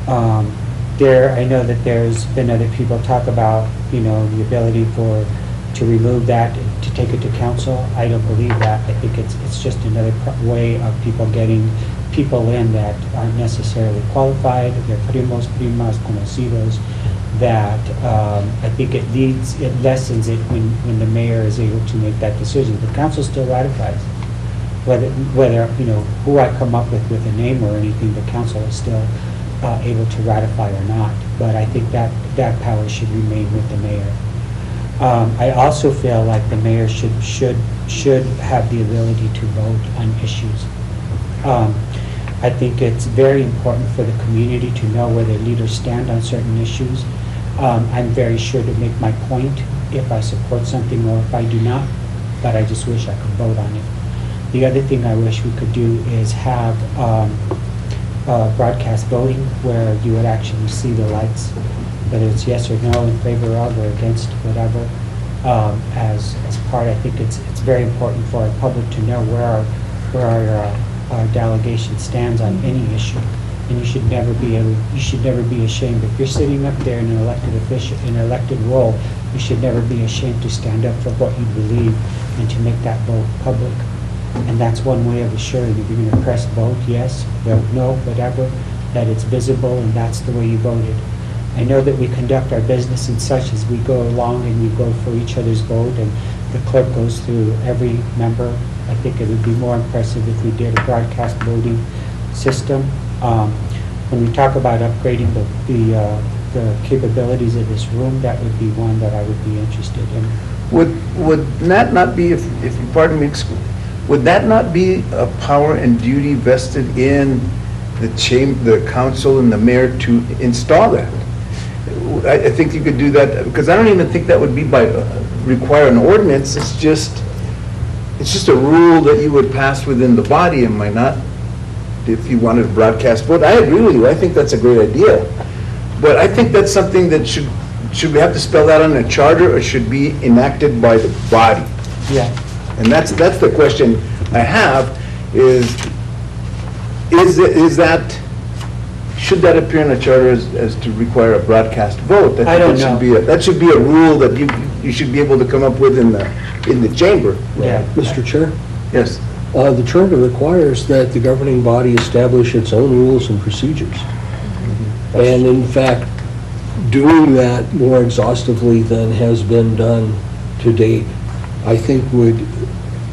I know that there's been other people talk about, the ability to remove that, to take it to council. I don't believe that. I think it's just another way of people getting people in that aren't necessarily qualified. They're pretty much conocidos. That I think it lessens it when the mayor is able to make that decision. The council still ratifies. Whether who I come up with a name or anything, the council is still able to ratify or not. But I think that power should remain with the mayor. I also feel like the mayor should have the ability to vote on issues. I think it's very important for the community to know where their leaders stand on certain issues. I'm very sure to make my point if I support something or if I do not, but I just wish I could vote on it. The other thing I wish we could do is have broadcast voting where you would actually see the lights, whether it's yes or no, in favor of or against whatever. As part, I think it's very important for our public to know where our delegation stands on any issue. And you should never be ashamed. If you're sitting up there in an elected official, in an elected role, you should never be ashamed to stand up for what you believe and to make that vote public. And that's one way of assuring, if you're going to press vote yes, vote no, whatever, that it's visible and that's the way you voted. I know that we conduct our business and such as we go along and we go for each other's vote and the clerk goes through every member. I think it would be more impressive if we did a broadcast voting system. When we talk about upgrading the capabilities of this room, that would be one that I would be interested in. Would that not be, if you pardon me, would that not be a power and duty vested in the council and the mayor to install that? I think you could do that, because I don't even think that would be require an ordinance. It's just a rule that you would pass within the body, am I not? If you wanted to broadcast vote. I agree with you. I think that's a great idea. But I think that's something that should we have to spell that on a charter or should be enacted by the body? Yeah. And that's the question I have is that, should that appear in a charter as to require a broadcast vote? I don't know. That should be a rule that you should be able to come up with in the chamber. Yeah. Mr. Chair? Yes. The charter requires that the governing body establish its own rules and procedures. And in fact, doing that more exhaustively than has been done to date, I think would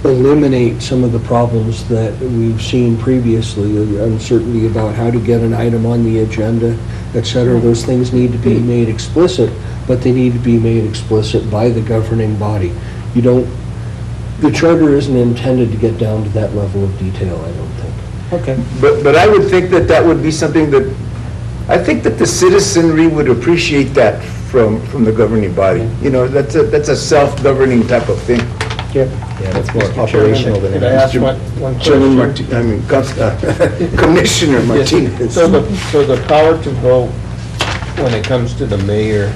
eliminate some of the problems that we've seen previously, the uncertainty about how to get an item on the agenda, et cetera. Those things need to be made explicit, but they need to be made explicit by the governing body. The charter isn't intended to get down to that level of detail, I don't think. Okay. But I would think that would be something that, I think that the citizenry would appreciate that from the governing body. You know, that's a self-governing type of thing. Yep. Yeah, that's more operational than Could I ask anything. one Chairman question? Commissioner Yes. Martinez. So the power to vote when it comes to the mayor,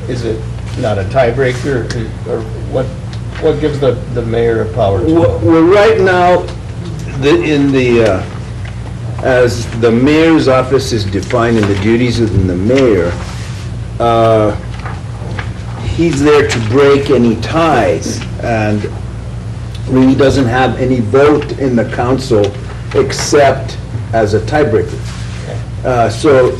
is it not a tiebreaker, or what gives the mayor a power to vote? Well, right now, as the mayor's office is defined in the duties of the mayor, he's there to break any ties and really doesn't have any vote in the council except as a tiebreaker. So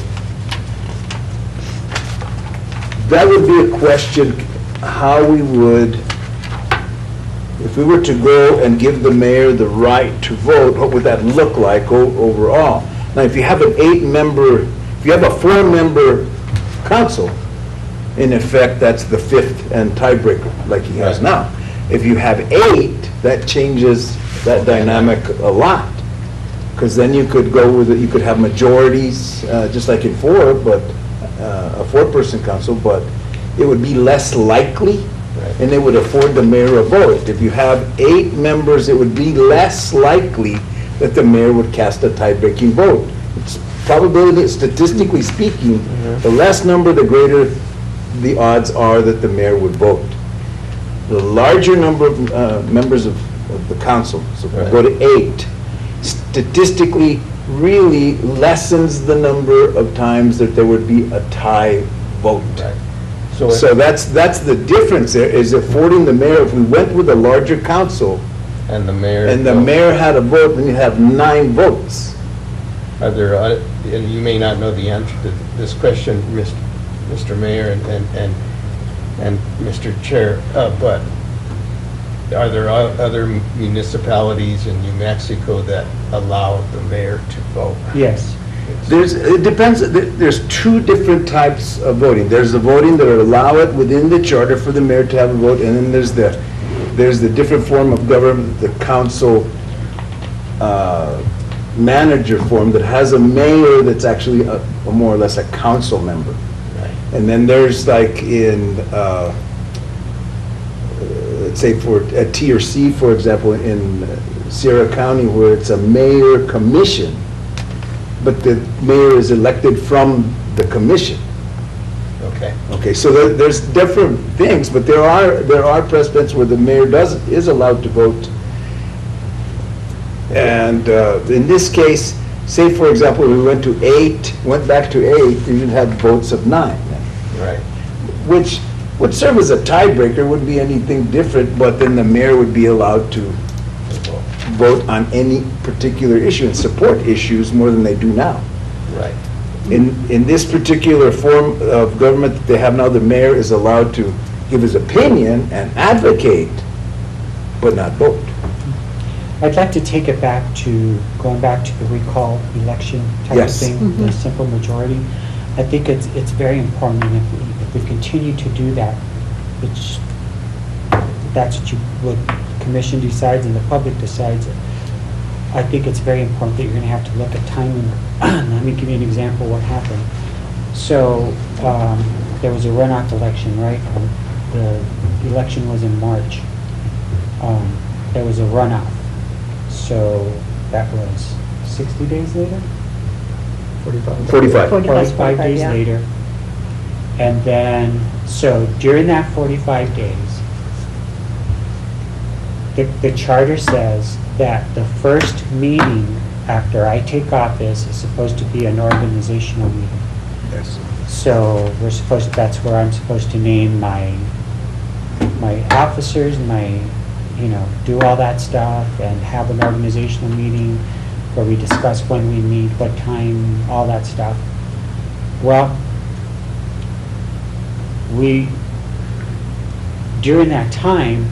that would be a question, how we would, if we were to go and give the mayor the right to vote, what would that look like overall? Now, if you have if you have a 4-member council, in effect, that's the 5th and tiebreaker, like he has now. If you have 8, that changes that dynamic a lot. Because then you could go with you could have majorities, just like in 4, but a 4-person council, but it would be less likely, and it would afford the mayor a vote. If you have 8 members, it would be less likely that the mayor would cast a tie-breaking vote. It's probability, statistically speaking, the less number, the greater the odds are that the mayor would vote. The larger number of members of the council, so if we go to 8, statistically really lessens the number of times that there would be a tie vote. So that's the difference there, is affording the mayor, if we went with a larger council And the mayor. and the mayor had a vote, then you have 9 votes. Are there, and you may not know the answer to this question, Mr. Mayor and Mr. Chair, but are there other municipalities in New Mexico that allow the mayor to vote? Yes. It depends, there's 2 different types of voting. There's the voting that would allow it within the charter for the mayor to have a vote, and then there's the different form of government, the council manager form that has a mayor that's actually a more or less a council member. And then there's like in, let's say for a T or C, for example, in Sierra County where it's a mayor commission, but the mayor is elected from the commission. Okay. Okay, so there's different things, but there are precedents where the mayor is allowed to vote. And in this case, say for example, we went back to 8, you had votes of 9. Right. Which would serve as a tiebreaker, wouldn't be anything different, but then the mayor would be allowed to vote on any particular issue and support issues more than they do now. Right. In this particular form of government that they have now, the mayor is allowed to give his opinion and advocate, but not vote. I'd like to take it back to, going back to the recall election type of Yes. thing, the simple majority. I think it's very important, and if we continue to do that, which that's what the commission decides and the public decides, I think it's very important that you're going to have to look at timing. Let me give you an example of what happened. So there was a runoff election, right? The election was in March. There was a runoff. So that was 60 days later? 45. 45 days later. And then, so during that 45 days, the charter says that the first meeting after I take office is supposed to be an organizational meeting. Yes. So that's where I'm supposed to name my officers, do all that stuff and have an organizational meeting where we discuss when we meet, what time, all that stuff. Well, during that time,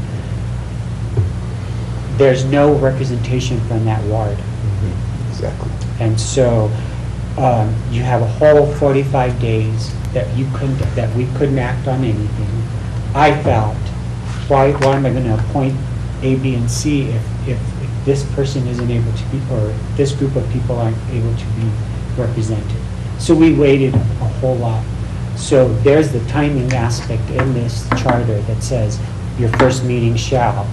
there's no representation from that ward. Exactly. And so you have a whole 45 days that we couldn't act on anything. I felt, why am I going to appoint A, B, and C if this person isn't able to be, or this group of people aren't able to be represented? So we waited a whole lot. So there's the timing aspect in this charter that says your first meeting shall.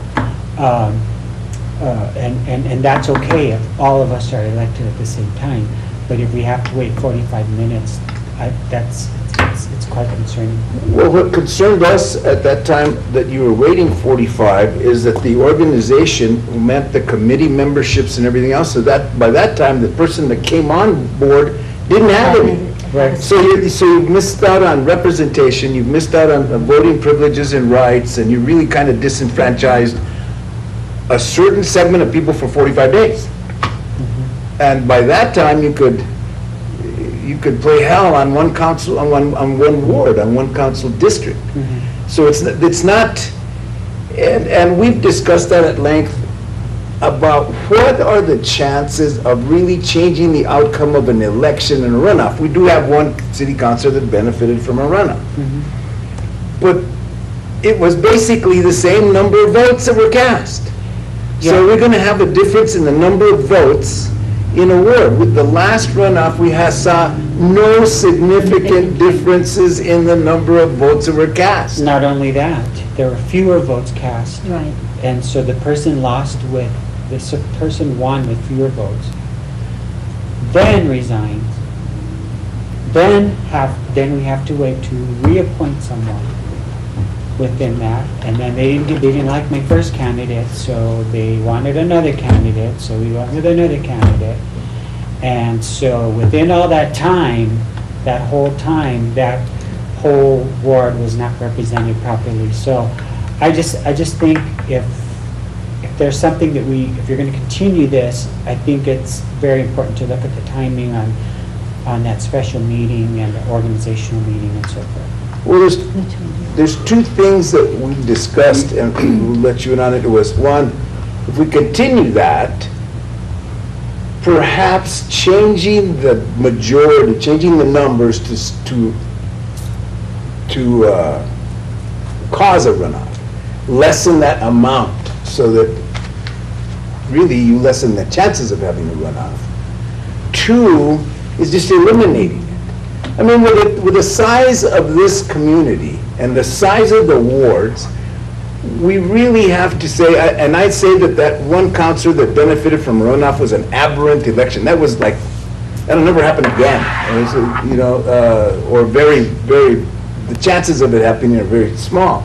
And that's okay if all of us are elected at the same time. But if we have to wait 45 minutes, it's quite concerning. Well, what concerned us at that time that you were waiting 45 is that the organization meant the committee memberships and everything else, so that by that time, the person that came on board didn't have any. Right. So you've missed out on representation, you've missed out on voting privileges and rights, and you really kind of disenfranchised a certain segment of people for 45 days. And by that time, you could play hell on one council, on one ward, on one council district. So it's not, and we've discussed that at length about what are the chances of really changing the outcome of an election and a runoff. We do have one city councilor that benefited from a runoff. But it was basically the same number of votes that were cast. So we're going to have a difference in the number of votes in a ward. With the last runoff, we saw no significant differences in the number of votes that were cast. Not only that, there were fewer votes cast. Right. And so the person won with fewer votes, then resigns, then we have to wait to reappoint someone within that, and then they didn't like my first candidate, so they wanted another candidate, so we went with another candidate. And so within all that time, that whole ward was not represented properly. So I just think if there's something that if you're going to continue this, I think it's very important to look at the timing on that special meeting and the organizational meeting and so forth. Well, there's two things that we discussed, and we'll let you in on it. It was, one, if we continue that, perhaps changing the majority, changing the numbers to cause a runoff, lessen that amount so that really you lessen the chances of having a runoff. Two is just eliminating it. I mean, with the size of this community and the size of the wards, we really have to say, and I'd say that one counselor that benefited from runoff was an aberrant election. That was like, that'll never happen again. You know, or very, the chances of it happening are very small.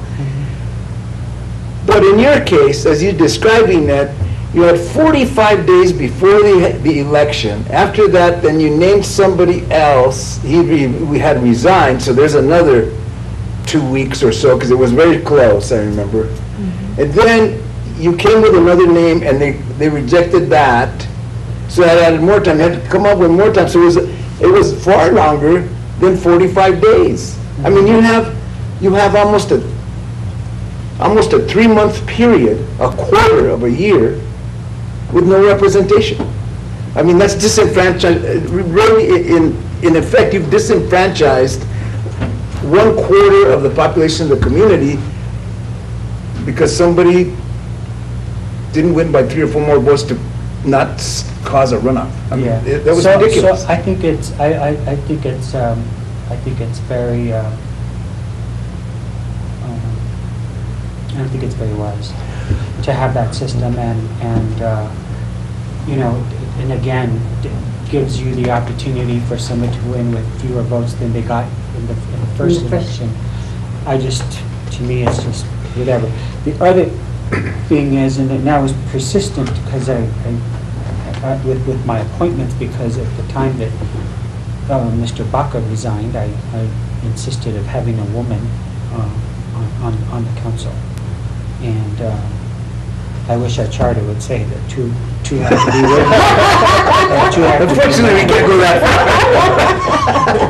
But in your case, as you're describing that, you had 45 days before the election. After that, then you named somebody else. We had resigned, so there's another 2 weeks or so, because it was very close, I remember. And then you came with another name, and they rejected that. So I added more time. You had to come up with more time. So it was far longer than 45 days. I mean, you have almost a 3-month period, a quarter of a year, with no representation. I mean, that's disenfranchised. Really, in effect, you've disenfranchised 1/4 of the population of the community because somebody didn't win by 3 or 4 more votes to not cause a runoff. I mean, Yeah. that was ridiculous. So I think it's, I think it's very, I don't think it's very wise to have that system and you know, and again, it gives you the opportunity for someone to win with fewer votes than they got in the first election. To me, it's just whatever. The other thing is, and that was persistent because with my appointments, because at the time that Mr. Baca resigned, I insisted of having a woman on the council. And I wish our charter would say that two have to be women. Unfortunately, we can't go that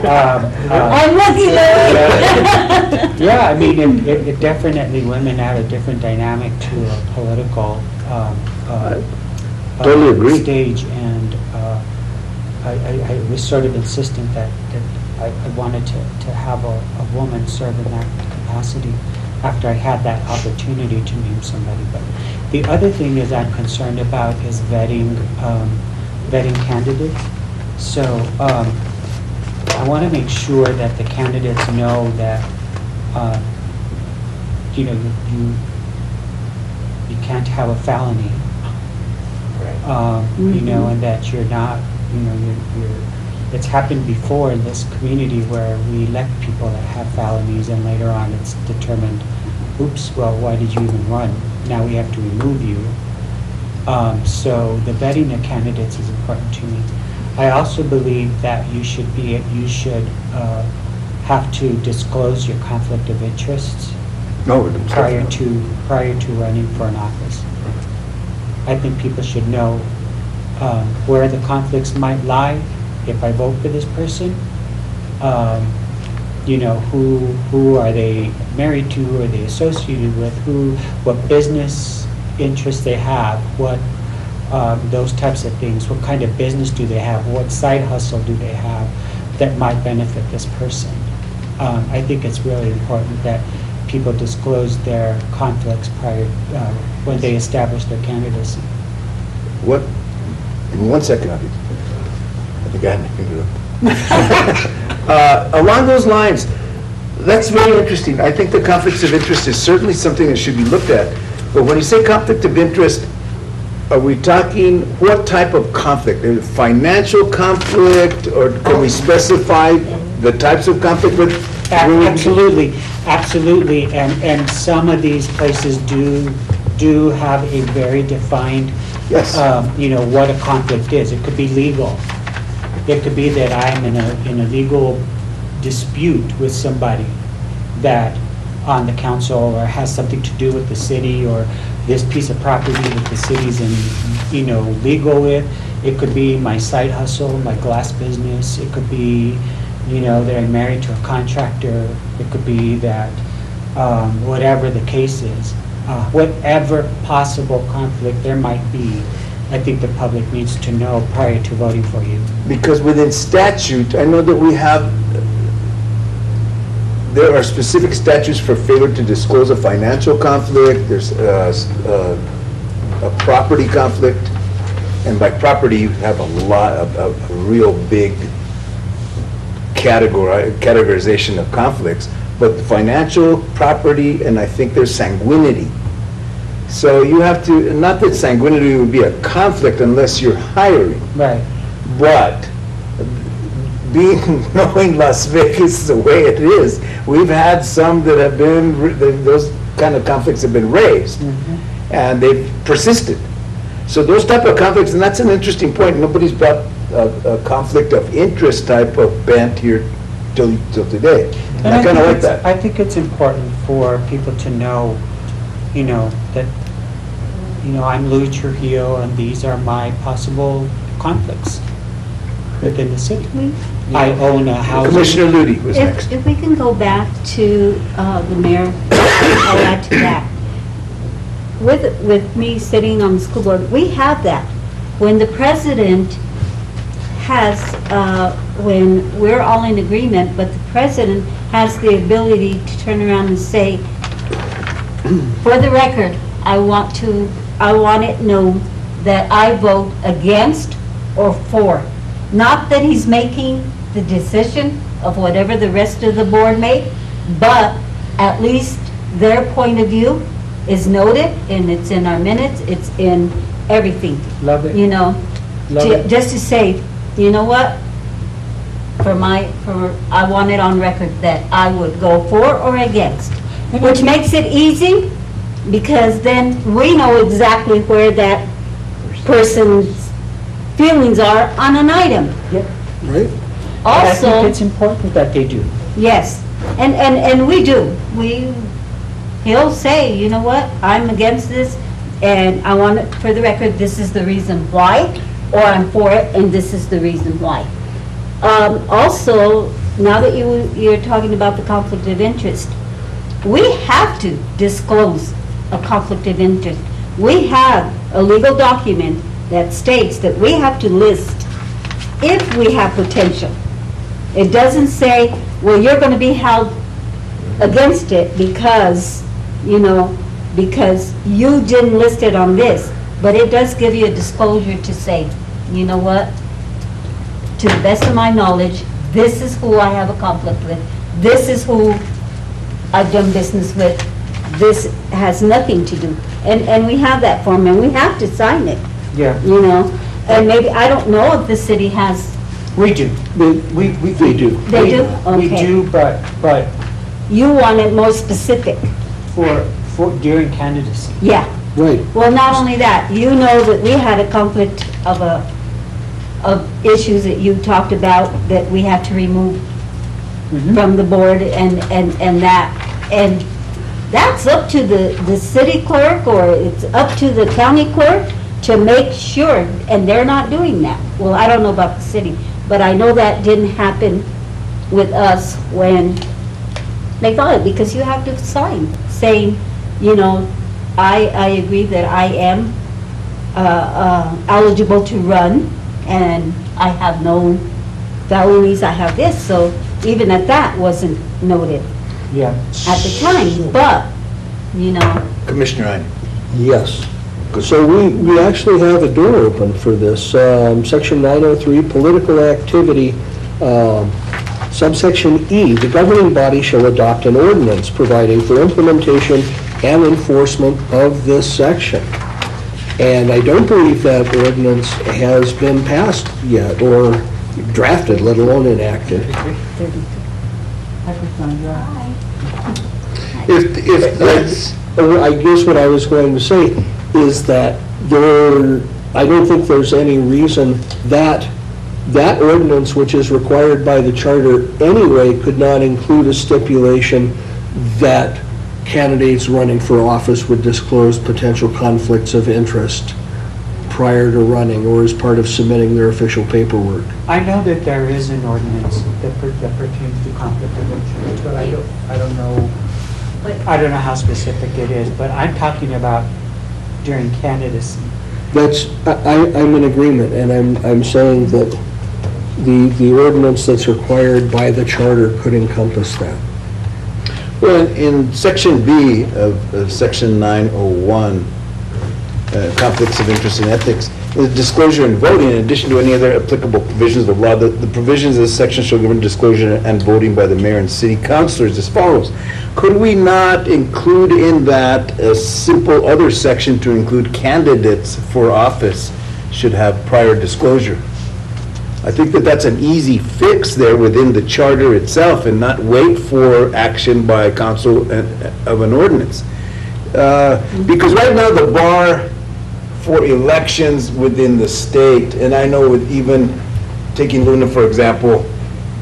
far. I'm looking at Yeah, I mean, it definitely, women add a different dynamic to a political Totally agree. stage, and I was sort of insistent that I wanted to have a woman serve in that capacity after I had that opportunity to name somebody. But the other thing is I'm concerned about is vetting candidates. So I want to make sure that the candidates know that you know, you can't have a felony. You know, and that you're not, you know, it's happened before in this community where we elect people that have felonies and later on it's determined, oops, well, why did you even run? Now we have to remove you. So the vetting of candidates is important to me. I also believe that you should have to disclose your conflict of interests prior to running for an office. I think people should know where the conflicts might lie if I vote for this person. You know, who are they married to, who are they associated with, what business interests they have, what those types of things, what kind of business do they have, what side hustle do they have that might benefit this person. I think it's really important that people disclose their conflicts prior, when they establish their candidacy. What? Give me 1 second, Abby. I think I had my finger up. Along those lines, that's very interesting. I think the conflicts of interest is certainly something that should be looked at. But when you say conflict of interest, are we talking, what type of conflict? Is it financial conflict, or can we specify the types of conflict? Absolutely, absolutely, and some of these places do have a very defined, Yes. you know, what a conflict is. It could be legal. It could be that I'm in a legal dispute with somebody that on the council, or has something to do with the city, or this piece of property that the city's in, you know, legal with. It could be my side hustle, my glass business. It could be, you know, that I'm married to a contractor. It could be that, whatever the case is, whatever possible conflict there might be, I think the public needs to know prior to voting for you. Because within statute, I know that there are specific statutes for failure to disclose a financial conflict, there's a property conflict, and by property, you have a real big categorization of conflicts, but the financial, property, and I think there's sanguinity. So you have to, not that sanguinity would be a conflict unless you're hiring, Right. but knowing Las Vegas the way it is, we've had some that have been, those kind of conflicts have been raised, and they've persisted. So those type of conflicts, and that's an interesting point, nobody's brought a conflict of interest type of bent here till today. And I kind of like that. I think it's important for people to know, that, I'm Louis Trujillo, and these are my possible conflicts within the city. I own a house. Commissioner Ludi was next. If we can go back to the mayor, I'll add to that. With me sitting on the school board, we have that. When the president has, when we're all in agreement, but the president has the ability to turn around and say, for the record, I want it known that I vote against or for. Not that he's making the decision of whatever the rest of the board made, but at least their point of view is noted, and it's in our minutes, it's in everything. Love it. Love it. Just to say, you know what? I want it on record that I would go for or against, which makes it easy, because then we know exactly where that person's feelings are on an item. Yep. Right? I think Also, it's important that they do. yes, and we do. He'll say, you know what, I'm against this, and I want it for the record, this is the reason why, or I'm for it, and this is the reason why. Also, now that you're talking about the conflict of interest, we have to disclose a conflict of interest. We have a legal document that states that we have to list if we have potential. It doesn't say, well, you're going to be held against it because you didn't list it on this, but it does give you a disclosure to say, you know what, to the best of my knowledge, this is who I have a conflict with, this is who I've done business with, this has nothing to do. And we have that form, and we have to sign it, Yeah. and maybe, I don't know if the city has, We do. We They do. they do? We Okay. do, but You want it more specific, for during candidacy. yeah. Right. Well, not only that, you know that we had a conflict of issues that you talked about that we had to remove from the board and that. And that's up to the city clerk, or it's up to the county clerk to make sure, and they're not doing that. Well, I don't know about the city, but I know that didn't happen with us when they got it, because you have to sign saying, I agree that I am eligible to run, and I have no felonies, I have this, so even at that wasn't noted Yeah. at the time, but, Commissioner Ine. Yes. So we actually have a door open for this. Section 903, political activity, subsection E, the governing body shall adopt an ordinance providing for implementation and enforcement of this section. And I don't believe that ordinance has been passed yet, or drafted, let alone enacted. If that's, I guess what I was going to say is that I don't think there's any reason that ordinance, which is required by the charter anyway, could not include a stipulation that candidates running for office would disclose potential conflicts of interest prior to running or as part of submitting their official paperwork. I know that there is an ordinance that pertains to conflict of interest, but I don't know how specific it is, but I'm talking about during candidacy. I'm in agreement, and I'm saying that the ordinance that's required by the charter could encompass that. well, in section B of section 901, conflicts of interest and ethics, The disclosure and voting, in addition to any other applicable provisions of law, the provisions of this section shall govern disclosure and voting by the mayor and city councilors as follows. Could we not include in that a simple other section to include candidates for office should have prior disclosure? I think that that's an easy fix there within the charter itself and not wait for action by council of an ordinance. Because right now the bar for elections within the state, and I know with even taking Luna for example,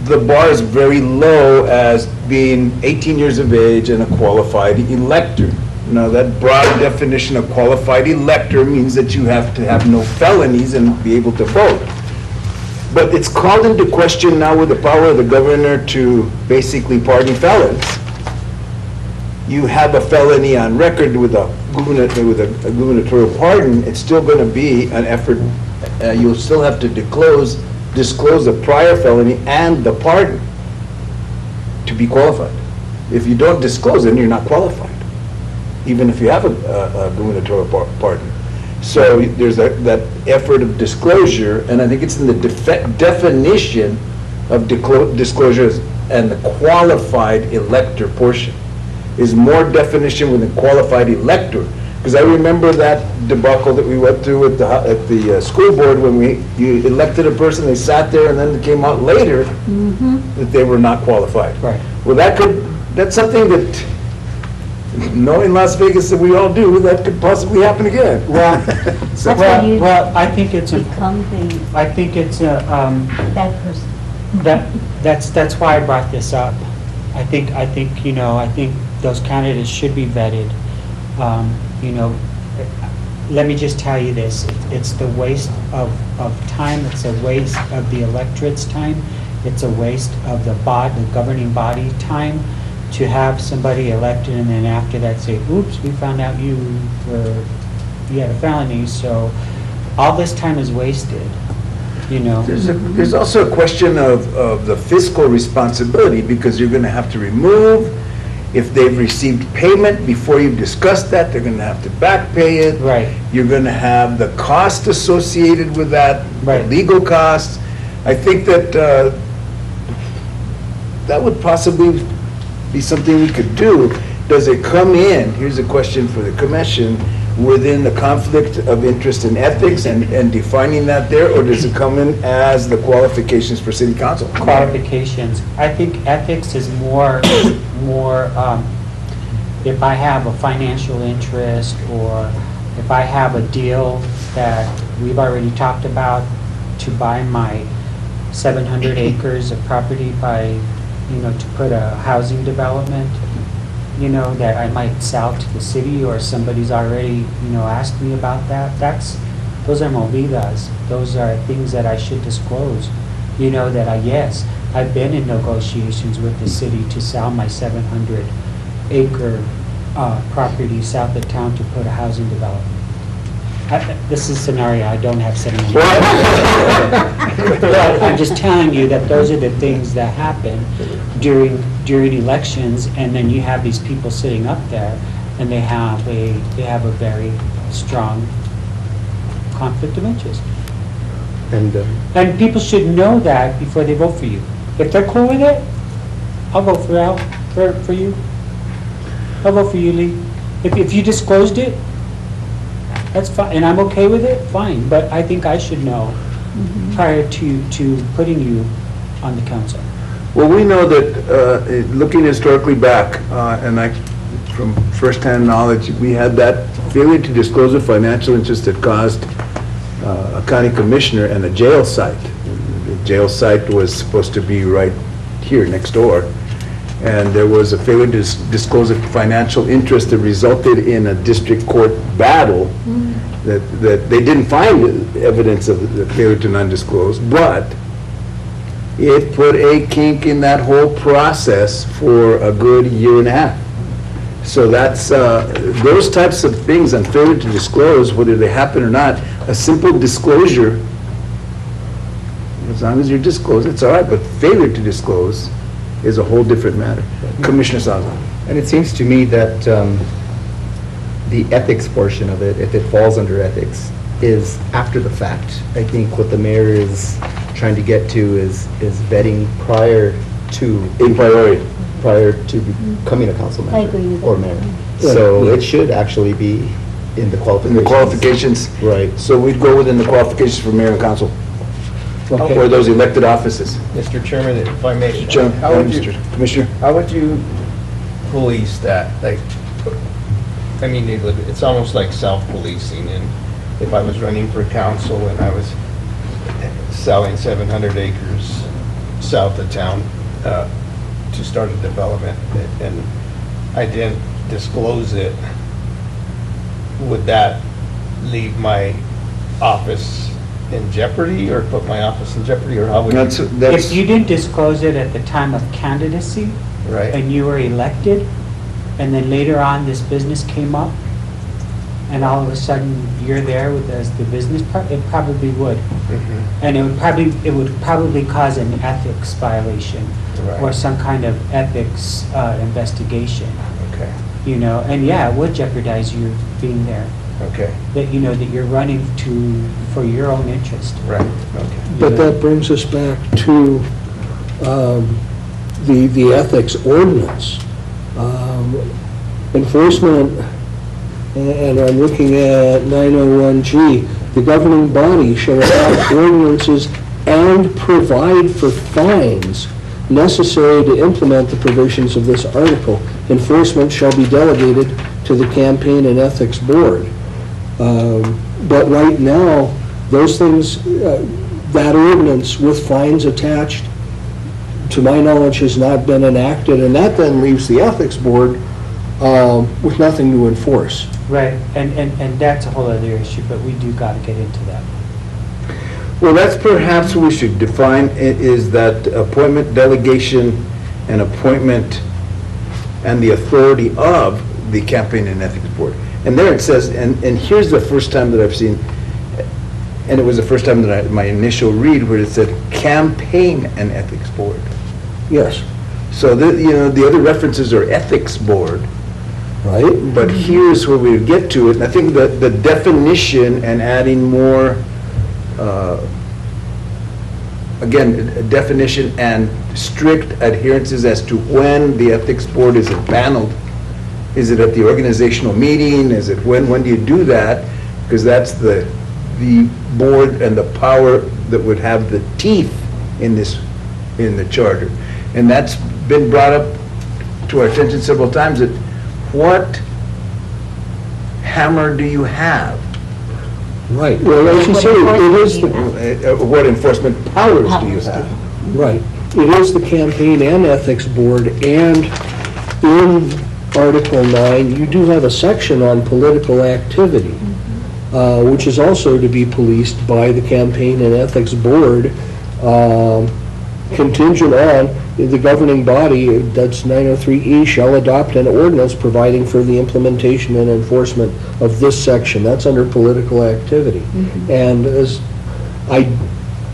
the bar is very low as being 18 years of age and a qualified elector. Now that broad definition of qualified elector means that you have to have no felonies and be able to vote. But it's called into question now with the power of the governor to basically pardon felons. You have a felony on record with a gubernatorial pardon, it's still going to be an effort. You'll still have to disclose the prior felony and the pardon to be qualified. If you don't disclose it, you're not qualified, even if you have a gubernatorial pardon. So there's that effort of disclosure, and I think it's in the definition of disclosures and the qualified elector portion is more definition with the qualified elector. Because I remember that debacle that we went through at the school board when you elected a person, they sat there, and then it came out later that they were not qualified. Right. Well, that's something that, knowing Las Vegas that we all do, that could possibly happen again. Well, So- That's when you I think it's become that person. that's why I brought this up. I think those candidates should be vetted. Let me just tell you this, it's the waste of time, it's a waste of the electorate's time, it's a waste of the governing body time to have somebody elected and then after that say, oops, we found out you had a felony, so all this time is wasted, There's also a question of the fiscal responsibility, because you're going to have to remove, if they've received payment before you've discussed that, they're going to have to back pay it. Right. You're going to have the cost associated with that, Right. legal costs. I think that that would possibly be something we could do. Does it come in, here's a question for the commission, within the conflict of interest and ethics and defining that there, or does it come in as the qualifications for city council? qualifications. I think ethics is more, if I have a financial interest or if I have a deal that we've already talked about to buy my 700 acres of property to put a housing development, that I might sell to the city or somebody's already, asked me about that. Those are movidas. Those are things that I should disclose. Yes, I've been in negotiations with the city to sell my 700 acre property south of town to put a housing development. This is a scenario, I don't have 700 acres. But I'm just telling you that those are the things that happen during elections, and then you have these people sitting up there, and they have a very strong conflict of interest. And people should know that before they vote for you. If they're cool with it, I'll vote for you. I'll vote for you, Lee. If you disclosed it, that's fine, and I'm okay with it, fine. But I think I should know prior to putting you on the council. Well, we know that, looking historically back, and from firsthand knowledge, we had that failure to disclose a financial interest that caused a county commissioner and a jail site. The jail site was supposed to be right here next door, and there was a failure to disclose a financial interest that resulted in a district court battle that they didn't find evidence of the failure to non-disclose, but it put a kink in that whole process for a good year and a half. So that's, those types of things on failure to disclose, whether they happen or not, a simple disclosure, as long as you're disclosed, it's all right, but failure to disclose is a whole different matter. Commissioner Salazar. And it seems to me that the ethics portion of it, if it falls under ethics, is after the fact. I think what the mayor is trying to get to is vetting prior to. A priority. Prior to becoming a council member. I agree with Or that. mayor. So it should actually be in the In qualifications. the qualifications. Right. So we'd go within the qualifications for mayor and council, Okay. or those elected offices. Mr. Chairman, if I may. John, How would you, Mr. Commissioner? how would you police that? Like, I mean, it's almost like self-policing, and if I was running for council and I was selling 700 acres south of town to start a development, and I didn't disclose it, would that leave my office in jeopardy, or put my office in jeopardy, or how would you? If you didn't disclose it at the time of candidacy, Right. and you were elected, and then later on this business came up, and all of a sudden you're there with as the business part, it probably would. Mhm. And it would probably cause an ethics violation or Right. some kind of ethics investigation, Okay, you know, and yeah, it would jeopardize you being there. okay, That, you know, that you're running for your own interest. right, okay. But that brings us back to the ethics ordinance. Enforcement, and I'm looking at 901G, the governing body shall adopt ordinances and provide for fines necessary to implement the provisions of this article. Enforcement shall be delegated to the Campaign and Ethics Board. But right now, those things, that ordinance with fines attached, to my knowledge, has not been enacted, and that then leaves the Ethics Board with nothing to enforce. Right, and that's a whole other issue, but we do gotta get into that. Well, that's perhaps what we should define, is that appointment, delegation, and appointment, and the authority of the Campaign and Ethics Board. And there it says, and here's the first time that I've seen, and it was the first time that my initial read, where it said Campaign and Ethics Board. Yes, So, the other references are Ethics Board, right? but here's where we get to it. And I think that the definition and adding more, again, a definition and strict adherences as to when the Ethics Board is impaneled. Is it at the organizational meeting? Is it when do you do that? Because that's the board and the power that would have the teeth in the charter. And that's been brought up to our attention several times, that what hammer do you have? Right, well, as you say, it is the, What enforcement powers do you have? right, it is the Campaign and Ethics Board, and in Article 9, you do have a section on political activity, which is also to be policed by the Campaign and Ethics Board, contingent on the governing body, that's 903E, shall adopt an ordinance providing for the implementation and enforcement of this section. That's under political activity. And as I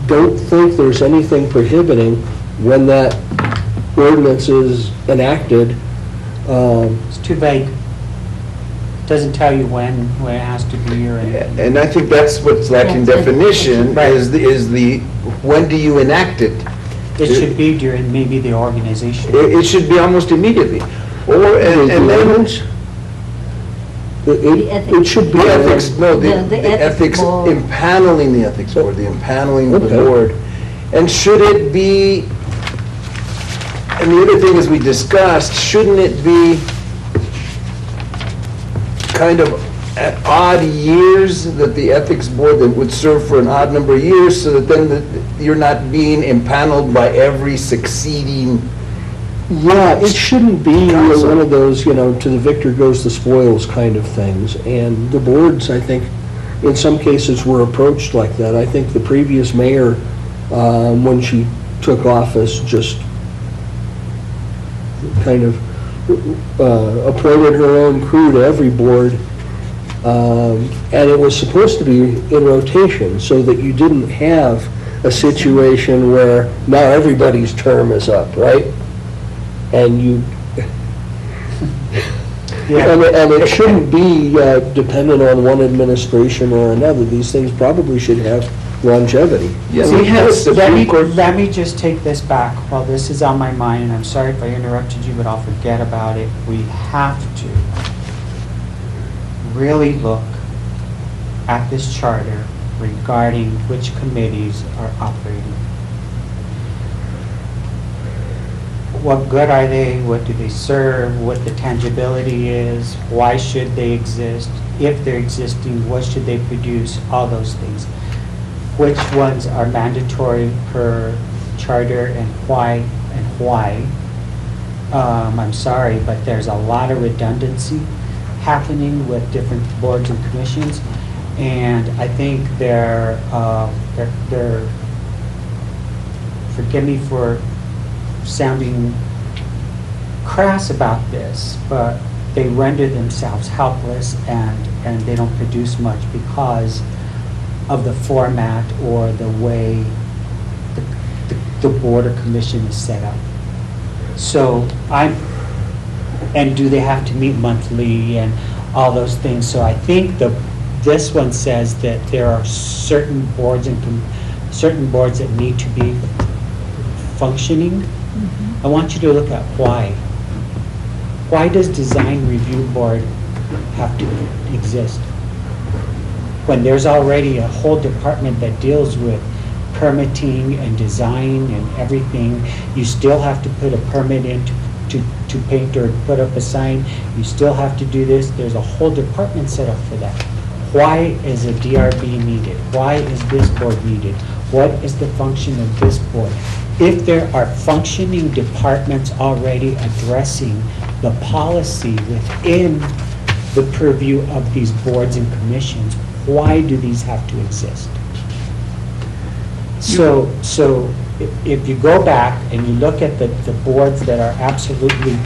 don't think there's anything prohibiting when that ordinance is enacted. It's too vague. Doesn't tell you when it has to be or anything. And I think that's what's lacking definition, Right. is the, when do you enact it? It should be during maybe the organization. It should be almost immediately. Or, and The then, ordinance, it should be. the ethics, no, The the ethics ethics, board. impaneling the ethics board, the impaneling of the Okay. board. And should it be, and the other thing is we discussed, shouldn't it be kind of at odd years that the ethics board that would serve for an odd number of years, so that then you're not being impaneled by every succeeding. Yeah, it shouldn't be Council. one of those, to the victor goes the spoils kind of things. And the boards, I think, in some cases were approached like that. I think the previous mayor, when she took office, just kind of appointed her own crew to every board. And it was supposed to be in rotation, so that you didn't have a situation where now everybody's term is up, right? And Yeah. And it shouldn't be dependent on one administration or another. These things probably should have longevity. Yeah, See, we had a let Supreme me, Court. let me just take this back while this is on my mind, and I'm sorry if I interrupted you, but I'll forget about it. We have to really look at this charter regarding which committees are operating. What good are they? What do they serve? What the tangibility is? Why should they exist? If they're existing, what should they produce? All those things. Which ones are mandatory per charter and why and why? I'm sorry, but there's a lot of redundancy happening with different boards and commissions, and I think they're forgive me for sounding crass about this, but they render themselves helpless and they don't produce much because of the format or the way the board or commission is set up. So and do they have to meet monthly and all those things? So I think this one says that there are certain boards certain boards that need to be functioning. I want you to look at why. Why does Design Review Board have to exist? When there's already a whole department that deals with permitting and design and everything, you still have to put a permit in to paint or put up a sign. You still have to do this. There's a whole department set up for that. Why is a DRB needed? Why is this board needed? What is the function of this board? If there are functioning departments already addressing the policy within the purview of these boards and commissions, why do these have to exist? So if you go back and you look at the boards that are absolutely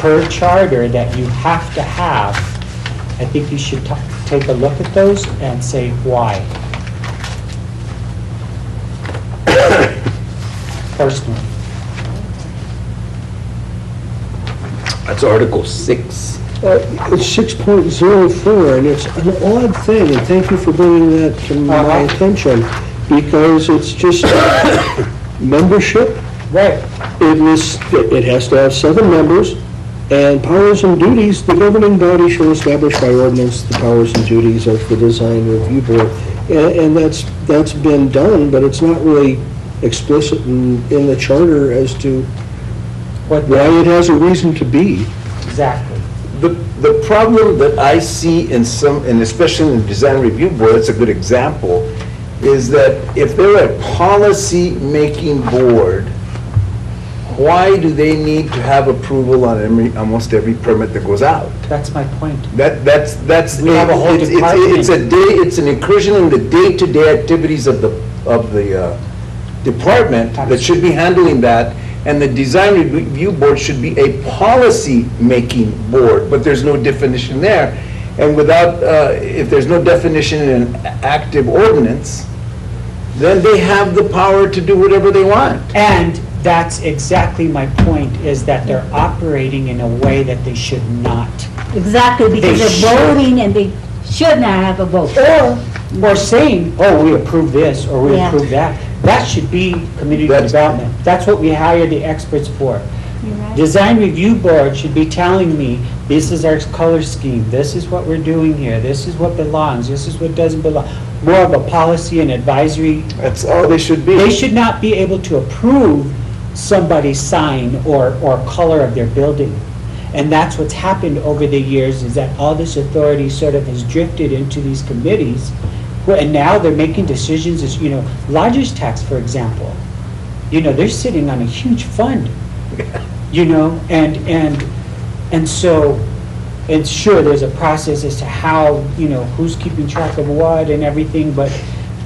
per charter that you have to have, I think you should take a look at those and say why. Personally. That's Article 6. It's 6.04, and it's an odd thing, and thank you for bringing that to my attention, because it's just membership. Right. It has to have 7 members, and powers and duties, the governing body shall establish by ordinance the powers and duties of the Design Review Board. And that's been done, but it's not really explicit in the charter as to why it has a reason to be. Exactly. The problem that I see in some, and especially in the Design Review Board, it's a good example, is that if they're a policy-making board, why do they need to have approval on almost every permit that goes out? That's my point. That's. We have a whole department. It's an incursion in the day-to-day activities of the department that should be handling that, and the Design Review Board should be a policy-making board, but there's no definition there. And without, if there's no definition in an active ordinance, then they have the power to do whatever they want. And that's exactly my point, is that they're operating in a way that they should not. Exactly, because They they're voting and they should not have a vote. Or saying, oh, we approve this, or we Yeah. approve that. That should be community That's- development. That's what we hire the experts for. You're right. Design Review Board should be telling me, this is our color scheme, this is what we're doing here, this is what belongs, this is what doesn't belong. More of a policy and advisory. That's all they should be. They should not be able to approve somebody's sign or color of their building. And that's what's happened over the years, is that all this authority sort of has drifted into these committees. And now they're making decisions as, lodger's tax, for example. They're sitting on a huge fund, and so, and sure, there's a process as to how, who's keeping track of what and everything, but,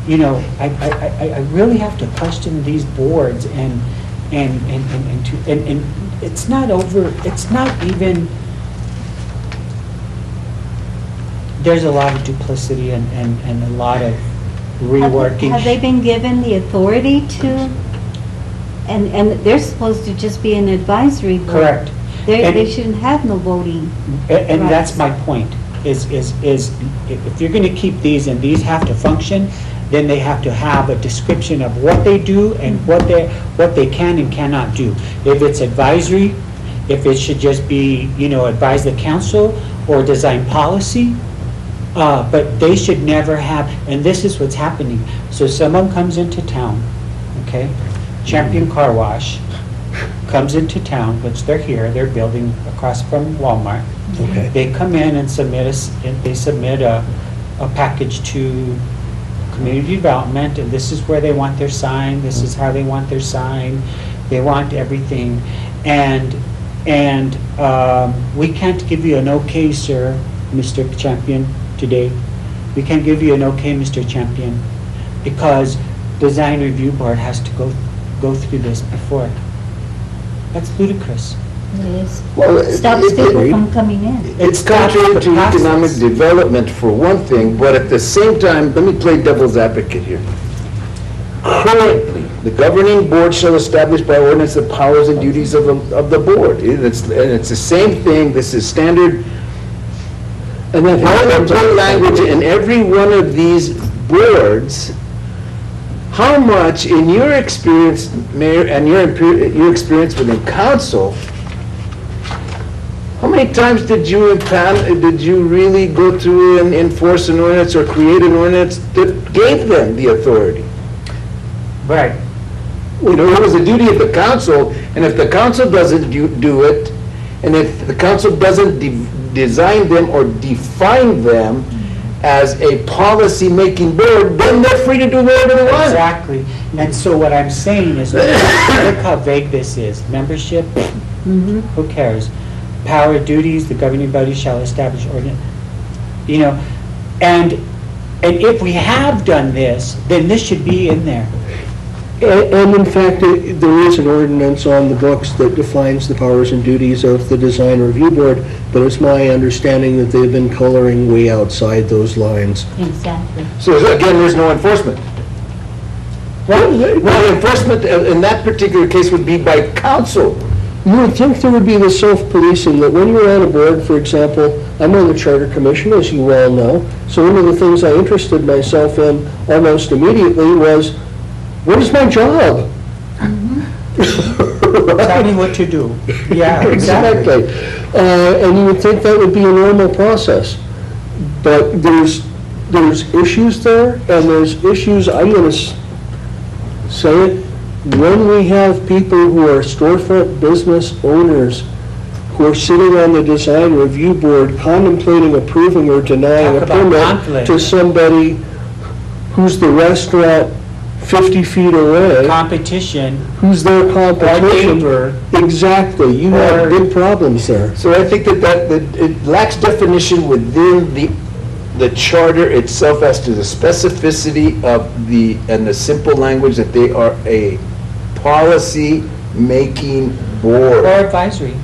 I really have to question these boards and it's not even, there's a lot of duplicity and a lot of reworking. Have they been given the authority to, and they're supposed to just be an advisory board? Correct. They shouldn't have no voting. And that's rights. my point, is if you're gonna keep these and these have to function, then they have to have a description of what they do and what they can and cannot do. If it's advisory, if it should just be, advise the council or design policy, but they should never have, and this is what's happening. So someone comes into town, okay? Champion Car Wash comes into town, which they're here, they're building across from Walmart. Okay. They come in and submit a package to community development, and this is where they want their sign, this is how they want their sign, they want everything. And we can't give you an okay, sir, Mr. Champion, today. We can't give you an okay, Mr. Champion, because Design Review Board has to go through this before. That's ludicrous. It is. Well, Stops people from coming in. It's stops contrary the to economic process. development for one thing, but at the same time, let me play devil's advocate here. Currently, the governing board shall establish by ordinance the powers and duties of the board. And it's the same thing, this is standard And that happens. boilerplate language in every one of these boards. How much, in your experience, Mayor, and your experience within council, how many times did you really go through and enforce an ordinance or create an ordinance that gave them the authority? Right. It was a duty of the council, and if the council doesn't do it, and if the council doesn't design them or define them as a policy-making board, then they're free to do whatever they want. Exactly. And so what I'm saying is, look how vague this is. Membership, who cares? Power, duties, the governing body shall establish ordinance. And if we have done this, then this should be in there. And in fact, there is an ordinance on the books that defines the powers and duties of the Design Review Board, but it's my understanding that they've been coloring way outside those lines. Exactly. So again, there's no enforcement. Well, enforcement in that particular case would be by council. You would think there would be the self-policing, that when you're on a board, for example, I'm on the Charter Commission, as you well know, so one of the things I interested myself in almost immediately was, what is my job? Tell me what to do. Yeah, Exactly. And you would think that would be a normal process. But there's issues there, and there's issues, I'm going to say it, when we have people who are storefront business owners who are sitting on the Design Review Board contemplating approving or denying Talk a about permit conflict. to somebody who's the restaurant 50 feet away, Competition. who's their competition. neighbor. Exactly, you have Or- big problems there. So I think that it lacks definition within the charter itself as to the specificity of and the simple language that they are a policy-making board. Or advisory.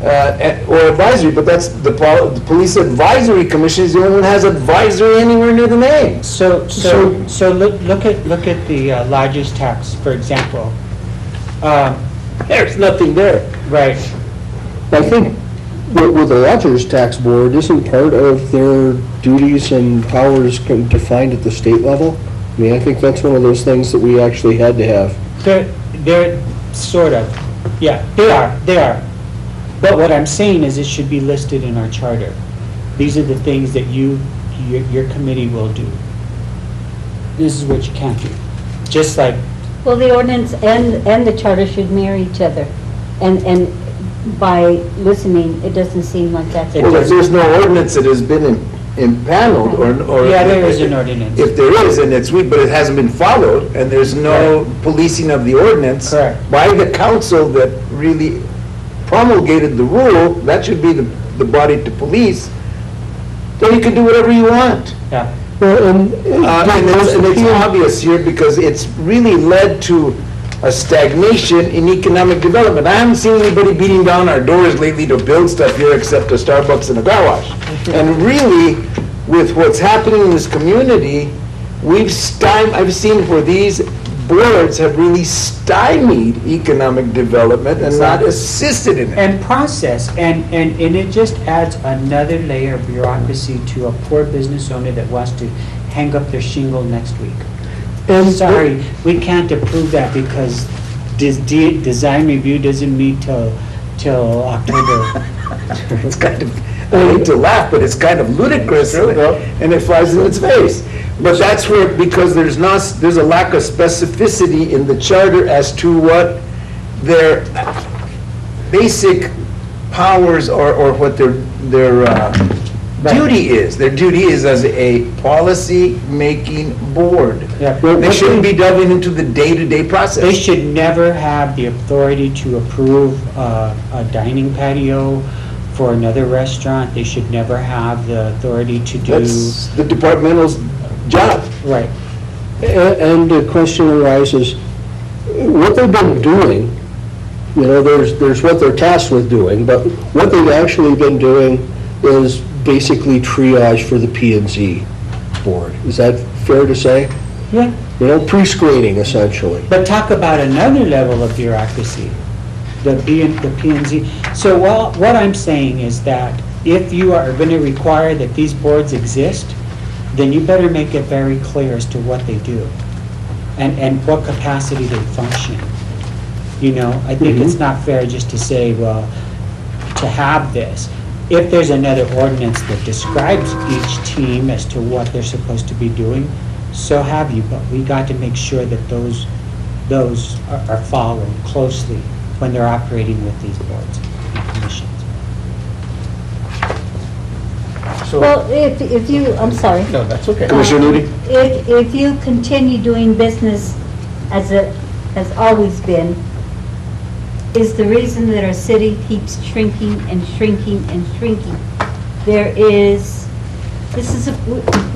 Or advisory, but that's the Police Advisory Commission is the only one that has advisory anywhere near the name. So look at the lodger's tax, for example. There's nothing there. Right. I think with the Lodgers Tax Board, isn't part of their duties and powers defined at the state level? I mean, I think that's one of those things that we actually had to have. They're sort of, yeah, they are. But what I'm saying is it should be listed in our charter. These are the things that your committee will do. This is what you can't do. Just like, Well, the ordinance and the charter should mirror each other. And by listening, it doesn't seem like that's. Well, if there's no ordinance that has been impaneled or. yeah, there is an ordinance. If there is, and it's weak, but it hasn't been followed, and there's no policing of the ordinance. Correct. By the council that really promulgated the rule, that should be the body to police, then you can do whatever you want. Yeah. Well, And it's obvious here because it's really led to a stagnation in economic development. I haven't seen anybody beating down our doors lately to build stuff here except a Starbucks and a car wash. And really, with what's happening in this community, I've seen where these boards have really stymied economic development and not assisted in it. And process, and it just adds another layer of bureaucracy to a poor business owner that wants to hang up their shingle next week. And- Sorry, we can't approve that because design review doesn't meet till October. It's kind of, I hate to laugh, but it's kind of ludicrous, and it flies in its face. But that's where, because there's a lack of specificity in the charter as to what their basic powers or what their duty is. Their duty is as a policy-making board. Yeah. They shouldn't be delving into the day-to-day process. They should never have the authority to approve a dining patio for another restaurant. They should never have the authority to do. That's the departmental's job. Right. And the question arises, what they've been doing, there's what they're tasked with doing, but what they've actually been doing is basically triage for the P&Z board. Is that fair to say? Yeah. Pre-screening essentially. But talk about another level of bureaucracy, the P&Z. So what I'm saying is that if you are going to require that these boards exist, then you better make it very clear as to what they do and what capacity they function. I think it's not fair just to say, well, to have this. If there's another ordinance that describes each team as to what they're supposed to be doing, so have you, but we got to make sure that those are followed closely when they're operating with these boards and commissions. Well, if you, I'm sorry. No, that's okay. Commissioner Moody? If you continue doing business as it has always been, is the reason that our city keeps shrinking and shrinking and shrinking.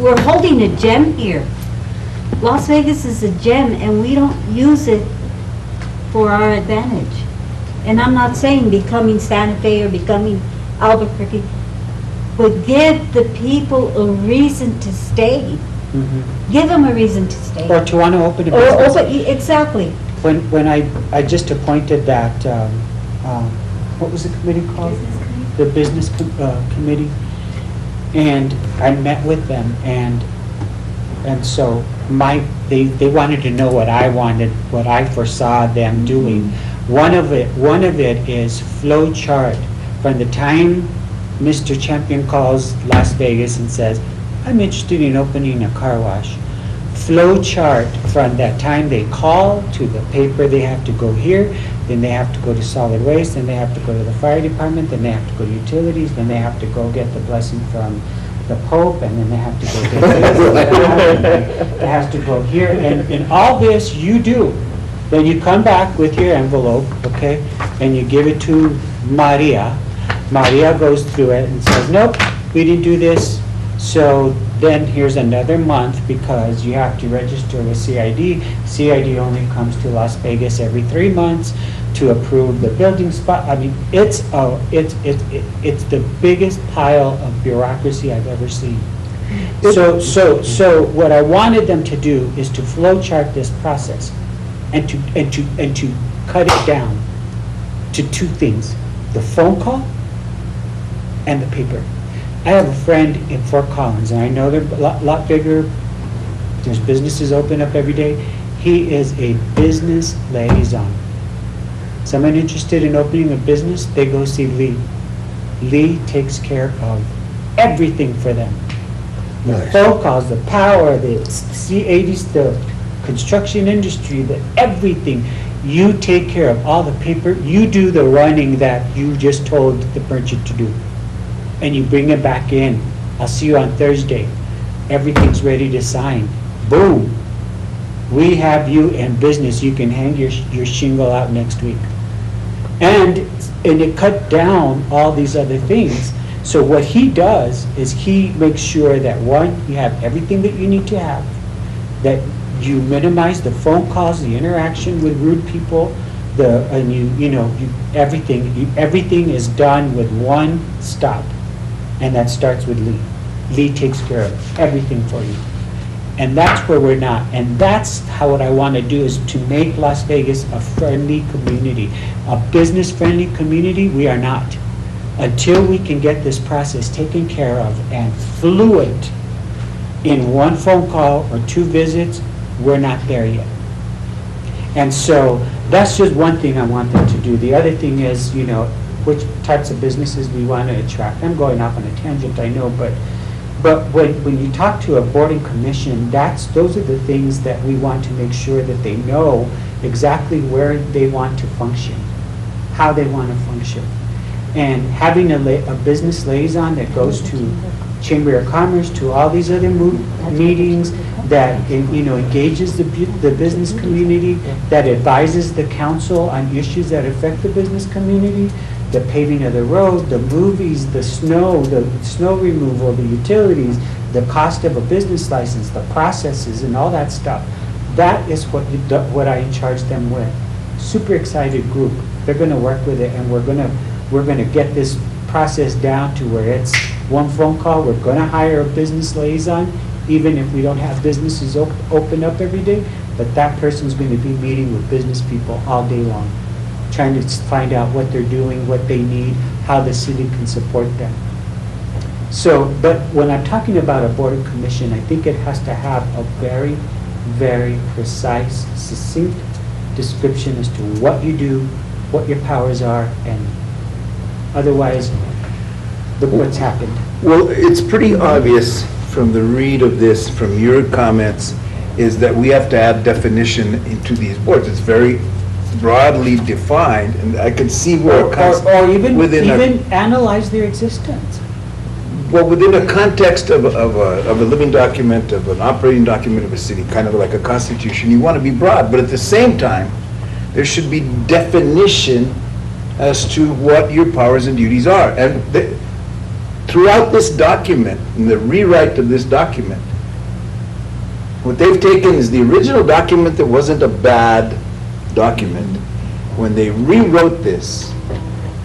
We're holding a gem here. Las Vegas is a gem and we don't use it for our advantage. And I'm not saying becoming Santa Fe or becoming Albuquerque, but give the people a reason to stay. Give them a reason to stay. Or to want to open a Or business. exactly. When I just appointed that, what was the committee called? The business committee. And I met with them and so they wanted to know what I wanted, what I foresaw them doing. One of it is flow chart. From the time Mr. Champion calls Las Vegas and says, I'm interested in opening a car wash. Flow chart from that time they call to the paper, they have to go here, then they have to go to solid waste, then they have to go to the fire department, then they have to go to utilities, then they have to go get the blessing from the Pope, and then they have to go get this. They have to go here, and all this you do. Then you come back with your envelope, okay, and you give it to Maria. Maria goes through it and says, nope, we didn't do this. So then here's another month because you have to register with CID. CID only comes to Las Vegas every 3 months to approve the building spot. I mean, it's the biggest pile of bureaucracy I've ever seen. So what I wanted them to do is to flow chart this process and to cut it down to 2 things: the phone call and the paper. I have a friend in Fort Collins, and I know they're a lot bigger. There's businesses open up every day. He is a business liaison. Someone interested in opening a business, they go see Lee. Lee takes care of everything for them. The Nice. phone calls, the power, the C80s, the construction industry, the everything. You take care of all the paper. You do the running that you just told the merchant to do. And you bring it back in. I'll see you on Thursday. Everything's ready to sign. Boom. We have you in business. You can hang your shingle out next week. And it cut down all these other things. So what he does is he makes sure that, one, you have everything that you need to have, that you minimize the phone calls, the interaction with rude people, everything is done with one stop. And that starts with Lee. Lee takes care of everything for you. And that's where we're not. And that's how what I want to do, is to make Las Vegas a friendly community, a business-friendly community. We are not. Until we can get this process taken care of and fluent in one phone call or 2 visits, we're not there yet. And so that's just one thing I want them to do. The other thing is, you know, which types of businesses we want to attract. I'm going off on a tangent, I know, but when you talk to a board and commission, those are the things that we want to make sure that they know exactly where they want to function, how they want to function. And having a business liaison that goes to Chamber of Commerce, to all these other meetings, that, you know, engages the business community, that advises the council on issues that affect the business community, the paving of the road, the movies, the snow removal, the utilities, the cost of a business license, the processes and all that stuff. That is what I charge them with. Super excited group. They're going to work with it, and we're going to get this process down to where it's one phone call. We're going to hire a business liaison, even if we don't have businesses open up every day, but that person's going to be meeting with business people all day long, trying to find out what they're doing, what they need, how the city can support them. So, but when I'm talking about a board and commission, I think it has to have a very, very precise, succinct description as to what you do, what your powers are, and otherwise, look what's happened. Well, it's pretty obvious from the read of this, from your comments, is that we have to add definition into these boards. It's very broadly defined, and I can see where it comes Or even within analyze their existence. well, within a context of a living document, of an operating document of a city, kind of like a constitution, you want to be broad, but at the same time, there should be definition as to what your powers and duties are. And throughout this document, in the rewrite of this document, what they've taken is the original document that wasn't a bad document. When they rewrote this,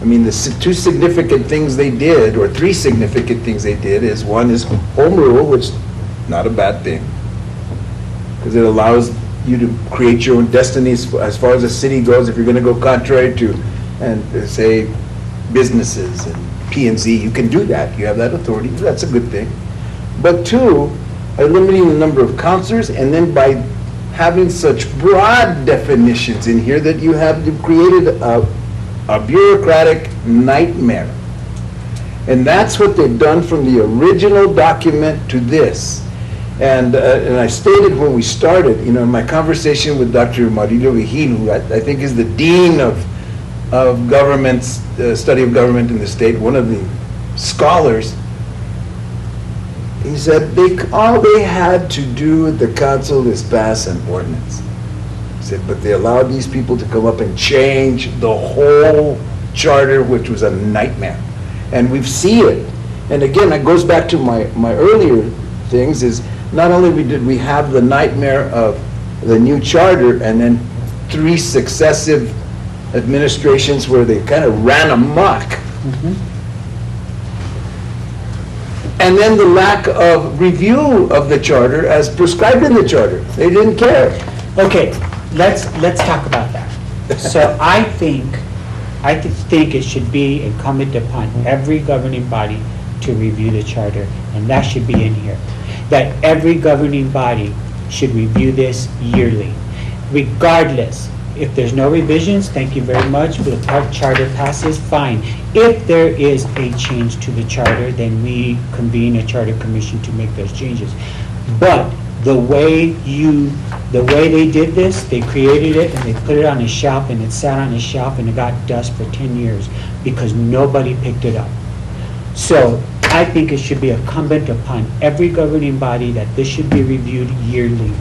I mean, the 2 significant things they did, or 3 significant things they did, is one is home rule, which is not a bad thing, because it allows you to create your own destiny as far as the city goes. If you're going to go contrary to, and say, businesses and P&Z, you can do that. You have that authority. That's a good thing. But 2, by limiting the number of counselors, and then by having such broad definitions in here that you have created a bureaucratic nightmare. And that's what they've done from the original document to this. And I stated when we started, you know, in my conversation with Dr. Mauricio Vigil, who I think is the dean of government's study of government in the state, one of the scholars. He said all they had to do with the council is pass an ordinance. He said, but they allowed these people to come up and change the whole charter, which was a nightmare. And we see it. And again, it goes back to my earlier things, is not only did we have the nightmare of the new charter, and then 3 successive administrations where they kind of ran amok. And then the lack of review of the charter as prescribed in the charter. They didn't care. Okay, let's talk about that. So I think it should be incumbent upon every governing body to review the charter, and that should be in here. That every governing body should review this yearly, regardless. If there's no revisions, thank you very much. The charter passes, fine. If there is a change to the charter, then we convene a charter commission to make those changes. But the way they did this, they created it and they put it on a shelf, and it sat on a shelf and it got dust for 10 years because nobody picked it up. So I think it should be incumbent upon every governing body that this should be reviewed yearly.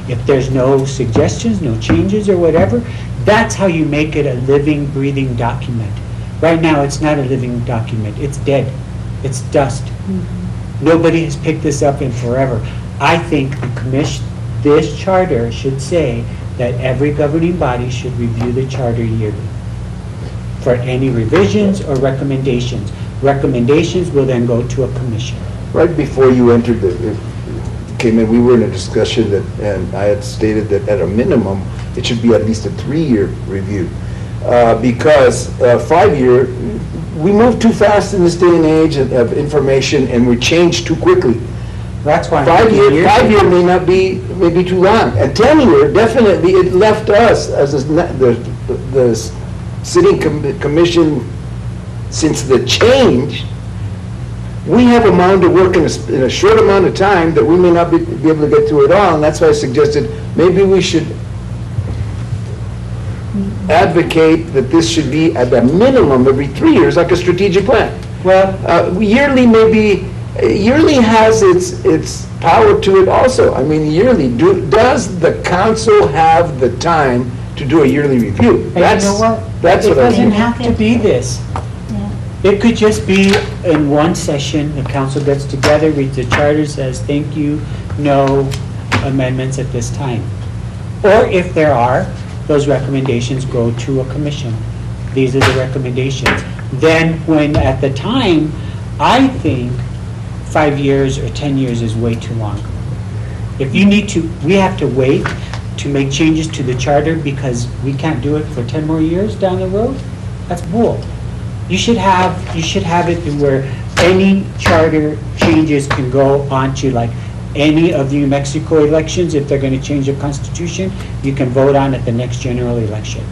If there's no suggestions, no changes or whatever, that's how you make it a living, breathing document. Right now, it's not a living document. It's dead. It's dust. Nobody has picked this up in forever. I think this charter should say that every governing body should review the charter yearly for any revisions or recommendations. Recommendations will then go to a commission. Right before you entered the came in, we were in a discussion that, and I had stated that at a minimum, it should be at least a 3-year review. Because 5-year, we move too fast in this day and age of information, and we change too quickly. That's why. 5-year may not be, maybe too long. And 10-year, definitely, it left us as the sitting commission, since the change, we have a amount of work in a short amount of time that we may not be able to get through it all, and that's why I suggested maybe we should advocate that this should be at a minimum every 3 years, like a strategic plan. Well, Yearly yearly has its power to it also. I mean, yearly, does the council have the time to do a yearly review? and you know what? That's It what I doesn't mean. have to be this. Yeah. It could just be in one session, the council gets together, reads the charter, says, thank you, no amendments at this time. Or if there are, those recommendations go to a commission. These are the recommendations. Then when, at the time, I think 5 years or 10 years is way too long. If you need to, we have to wait to make changes to the charter because we can't do it for 10 more years down the road, that's bull. You should have it to where any charter changes can go onto, like, any of the New Mexico elections. If they're going to change the constitution, you can vote on at the next general election,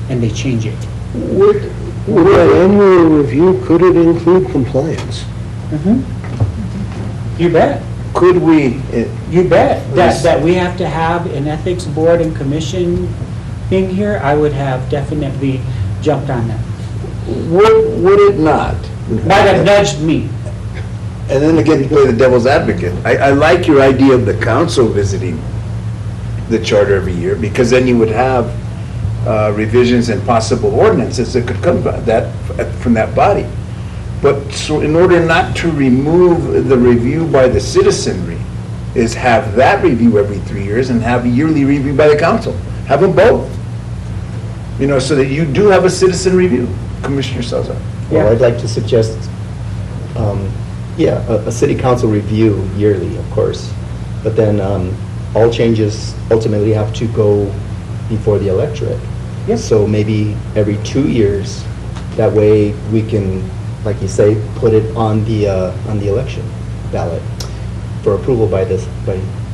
and they change it. Would that annual review, could it include compliance? You bet. Could we, You bet. That we have to have an ethics board and commission thing here, I would have definitely jumped on that. would it not? Might have nudged me. And then again, to play the devil's advocate, I like your idea of the council visiting the charter every year, because then you would have revisions and possible ordinances that could come from that body. But so in order not to remove the review by the citizenry, is have that review every 3 years and have a yearly review by the council. Have them both. You know, so that you do have a citizen review. Commissioner Salazar. Well, I'd like to suggest, a city council review yearly, of course, but then all changes ultimately have to go before the electorate. Yes. So maybe every 2 years, that way we can, like you say, put it on the election ballot for approval by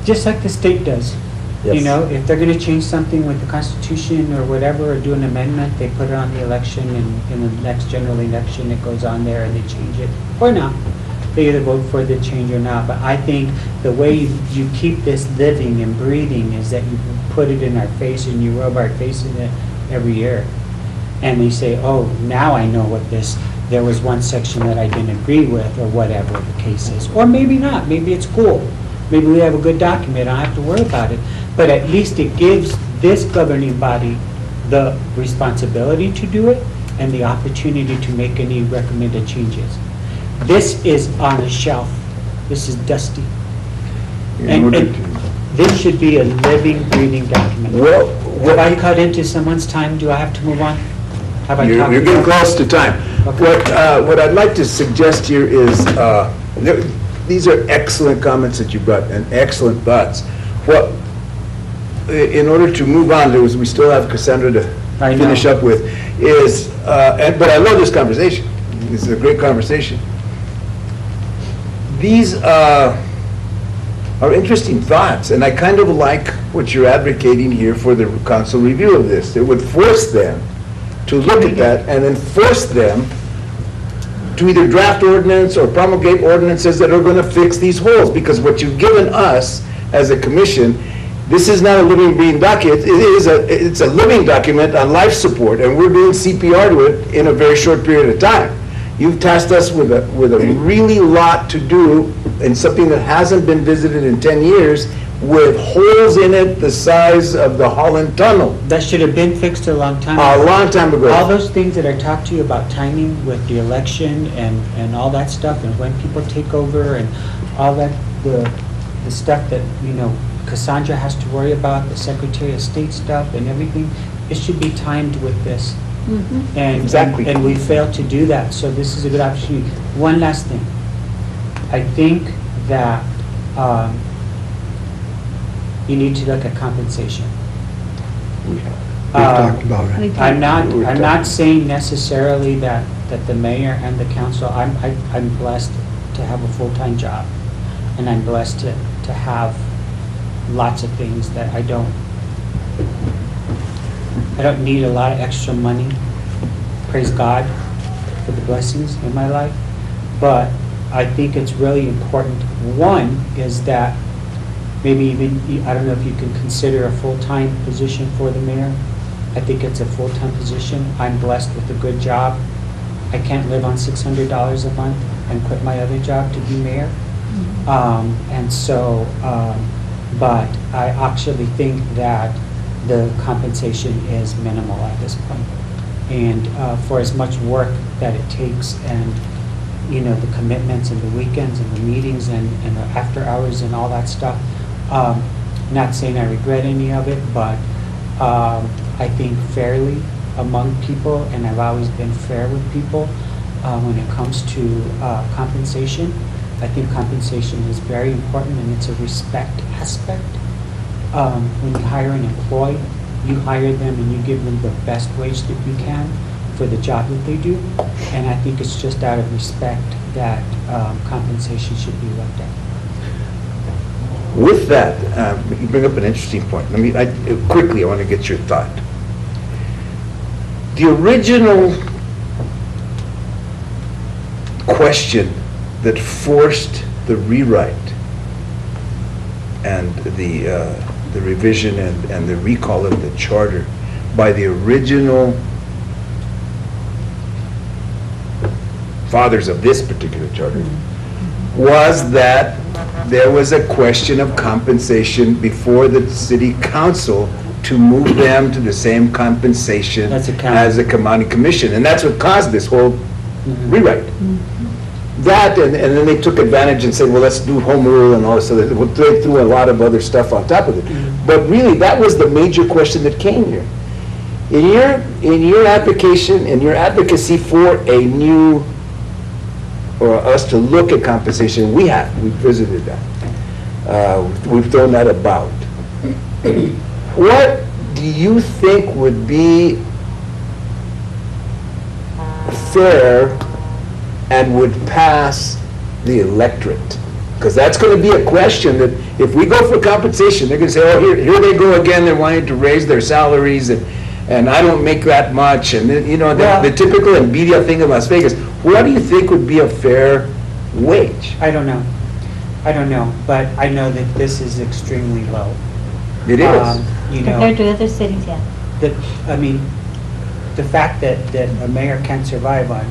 Just like the state does. You Yes. know, if they're going to change something with the Constitution or whatever, or do an amendment, they put it on the election, and in the next general election, it goes on there and they change it, or not. They either vote for the change or not. But I think the way you keep this living and breathing is that you put it in our face and you rub our face in it every year. And we say, oh, now I know what there was one section that I didn't agree with, or whatever the case is. Or maybe not, maybe it's cool. Maybe we have a good document, I don't have to worry about it. But at least it gives this governing body the responsibility to do it and the opportunity to make any recommended changes. This is on a shelf. This is dusty. And this should be a living, breathing document. Well, Have I cut into someone's time? Do I have to move on? Have I You're talked getting enough? close to time. Okay. What I'd like to suggest here is, these are excellent comments that you brought, and excellent thoughts. What, in order to move on, we still have Cassandra to I know. finish up with, is, but I love this conversation. This is a great conversation. These are interesting thoughts, and I kind of like what you're advocating here for the council review of this. It would force them to look at that and then force them to either draft ordinance or promulgate ordinances that are going to fix these holes, because what you've given us as a commission, this is not a living, breathing document. It's a living document on life support, and we're doing CPR to it in a very short period of time. You've tasked us with a really lot to do in something that hasn't been visited in 10 years, with holes in it the size of the Holland Tunnel. That should have been fixed a long time ago. A long time ago. All those things that I talked to you about timing with the election and all that stuff, and when people take over and all that, the stuff that, you know, Cassandra has to worry about, the Secretary of State stuff and everything, it should be timed with this. And, Exactly. and we failed to do that, so this is a good opportunity. One last thing. I think that you need to look at compensation. We've talked about it. I'm not saying necessarily that the mayor and the council, I'm blessed to have a full-time job, and I'm blessed to have lots of things that I don't need a lot of extra money. Praise God for the blessings in my life. But I think it's really important. One is that maybe even, I don't know if you can consider a full-time position for the mayor. I think it's a full-time position. I'm blessed with a good job. I can't live on $600 a month and quit my other job to be mayor. But I actually think that the compensation is minimal at this point. And for as much work that it takes, and the commitments and the weekends and the meetings and the after hours and all that stuff, not saying I regret any of it, but I think fairly among people, and I've always been fair with people when it comes to compensation. I think compensation is very important, and it's a respect aspect. When you hire an employee, you hire them and you give them the best wage that you can for the job that they do. And I think it's just out of respect that compensation should be looked at. With that, you bring up an interesting point. Quickly, I want to get your thought. The original question that forced the rewrite and the revision and the recall of the charter by the original fathers of this particular charter was that there was a question of compensation before the city council to move them to the same compensation That's a county. as the county commission. And that's what caused this whole rewrite. That, and then they took advantage and said, well, let's do home rule and all this other, they threw a lot of other stuff on top of it. But really, that was the major question that came here. In your application, in your advocacy for a new, or us to look at compensation, we've visited that. We've thrown that about. What do you think would be fair and would pass the electorate? Because that's going to be a question that if we go for compensation, they're going to say, oh, here they go again, they're wanting to raise their salaries, and I don't make that much, and then, the typical NVIDIA thing in Las Vegas. What do you think would be a fair wage? I don't know, but I know that this is extremely low. It is. Compared to other cities, yeah. The fact that a mayor can't survive on,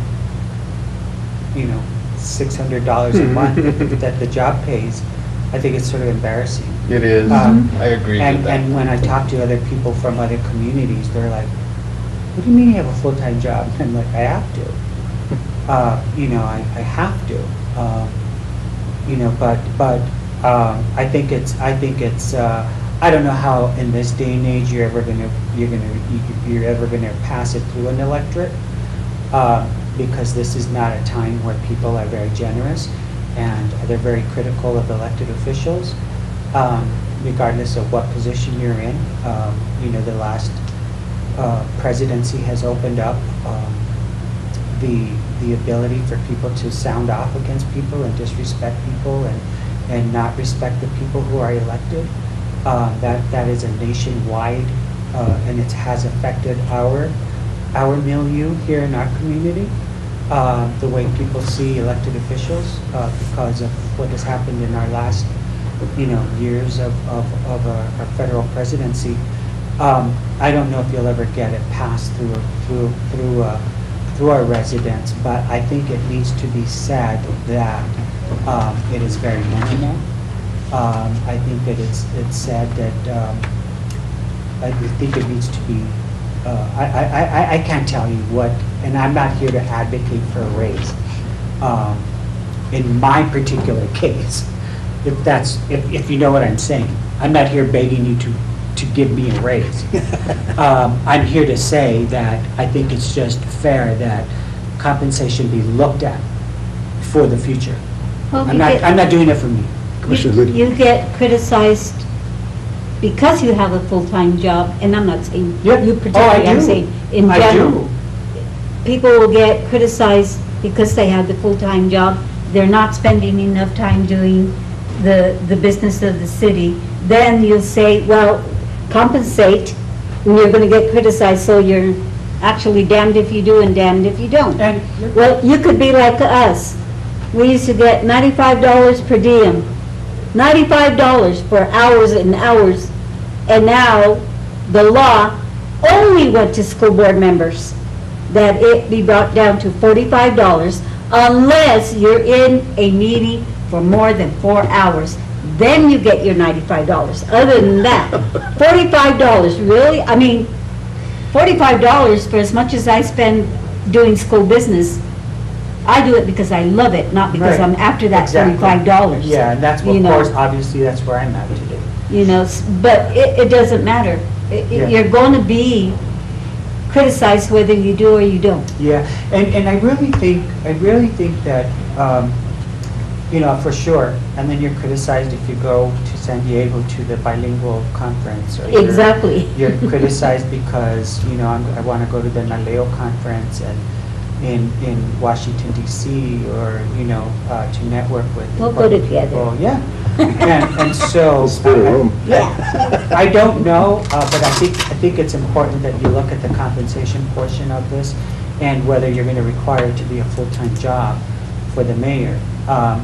$600 a month that the job pays, I think it's sort of embarrassing. It is. I agree with that. And when I talk to other people from other communities, they're like, what do you mean you have a full-time job? And I'm like, I have to. I have to. I think it's. I don't know how in this day and age you're ever gonna pass it through an electorate, because this is not a time where people are very generous and they're very critical of elected officials, regardless of what position you're in. The last presidency has opened up the ability for people to sound off against people and disrespect people and not respect the people who are elected. That is a nationwide, and it has affected our milieu here in our community, the way people see elected officials, because of what has happened in our last, years of our federal presidency. I don't know if you'll ever get it passed through our residents, but I think it needs to be said that it is very minimal. I think that it's said that I think it needs to be. I can't tell you what, and I'm not here to advocate for a raise. In my particular case, if you know what I'm saying, I'm not here begging you to give me a raise. I'm here to say that I think it's just fair that compensation be looked at for the future. Well, I'm not doing it for me. You get criticized because you have a full-time job, and I'm not saying Yeah. you Oh, I particularly, I'm do. saying in I general. do. People will get criticized because they have the full-time job, they're not spending enough time doing the business of the city. Then you'll say, well, compensate, and you're gonna get criticized, so you're actually damned if you do and damned if you don't. And Well, you could be like us. We used to get $95 per diem, $95 for hours and hours, and now the law only went to school board members, that it be brought down to $45 unless you're in a meeting for more than 4 hours. Then you get your $95. Other than that, $45, really? I mean, $45 for as much as I spend doing school business, I do it because I love it, not because Right. I'm after that Exactly. $45. Yeah, and that's what, you of know. course, obviously, that's where I'm at today. You know, but it doesn't matter. Yeah. You're going to be criticized whether you do or you don't. Yeah, and I really think that, you know, for sure, and then you're criticized if you go to San Diego to the bilingual conference. Or Exactly. You're criticized because, you know, I want to go to the NALEO conference and in Washington DC, or, you know, to network with. We'll go together. people. Yeah, and so. Split a room. Yeah. I don't know, but I think it's important that you look at the compensation portion of this and whether you're going to require it to be a full-time job for the mayor. I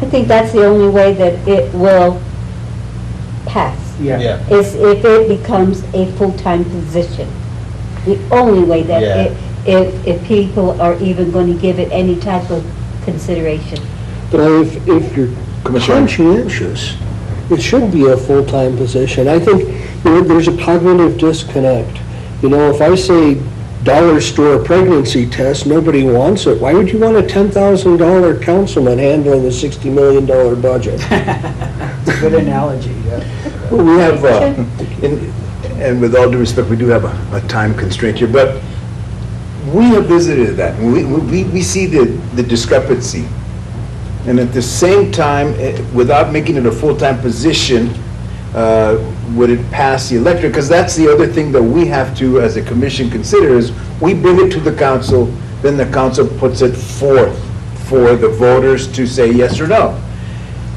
think that's the only way that it will pass, Yeah. is if it becomes a full-time position. The only way that Yeah. if people are even going to give it any type of consideration. But if you're Commissioner. conscientious, it should be a full-time position. I think, you know, there's a cognitive disconnect. You know, if I say dollar store pregnancy test, nobody wants it. Why would you want a $10,000 councilman handling a $60 million budget? It's a good analogy, yeah. Well, we have, and with all due respect, we do have a time constraint here, but we have visited that. We see the discrepancy. And at the same time, without making it a full-time position, would it pass the electorate? Because that's the other thing that we have to, as a commission, consider is we bring it to the council, then the council puts it forth for the voters to say yes or no.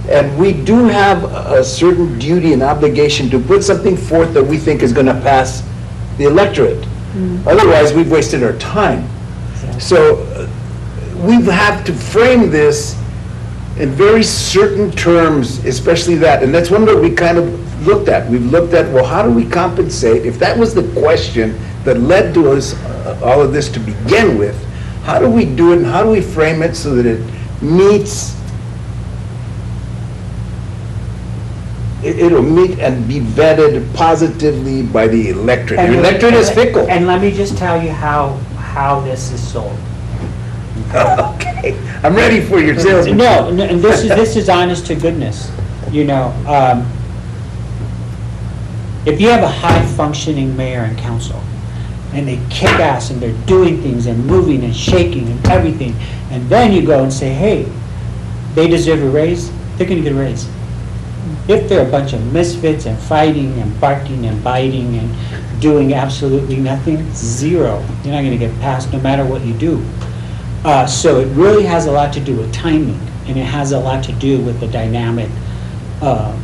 And we do have a certain duty and obligation to put something forth that we think is going to pass the electorate. Otherwise, we've wasted our time. So we have to frame this in very certain terms, especially that. And that's one that we kind of looked at. We've looked at, well, how do we compensate? If that was the question that led to us, all of this to begin with, how do we do it and how do we frame it so that it meets, it'll meet and be vetted positively by the electorate. The electorate is fickle. And let me just tell you how this is sold. Okay, I'm ready for your salesman. No, and this is honest to goodness, you know. If you have a high-functioning mayor and council, and they kick ass, and they're doing things, and moving, and shaking, and everything, and then you go and say, hey, they deserve a raise, they're gonna get a raise. If they're a bunch of misfits, and fighting, and barking, and biting, and doing absolutely nothing, zero. You're not gonna get passed no matter what you do. So it really has a lot to do with timing, and it has a lot to do with the dynamic,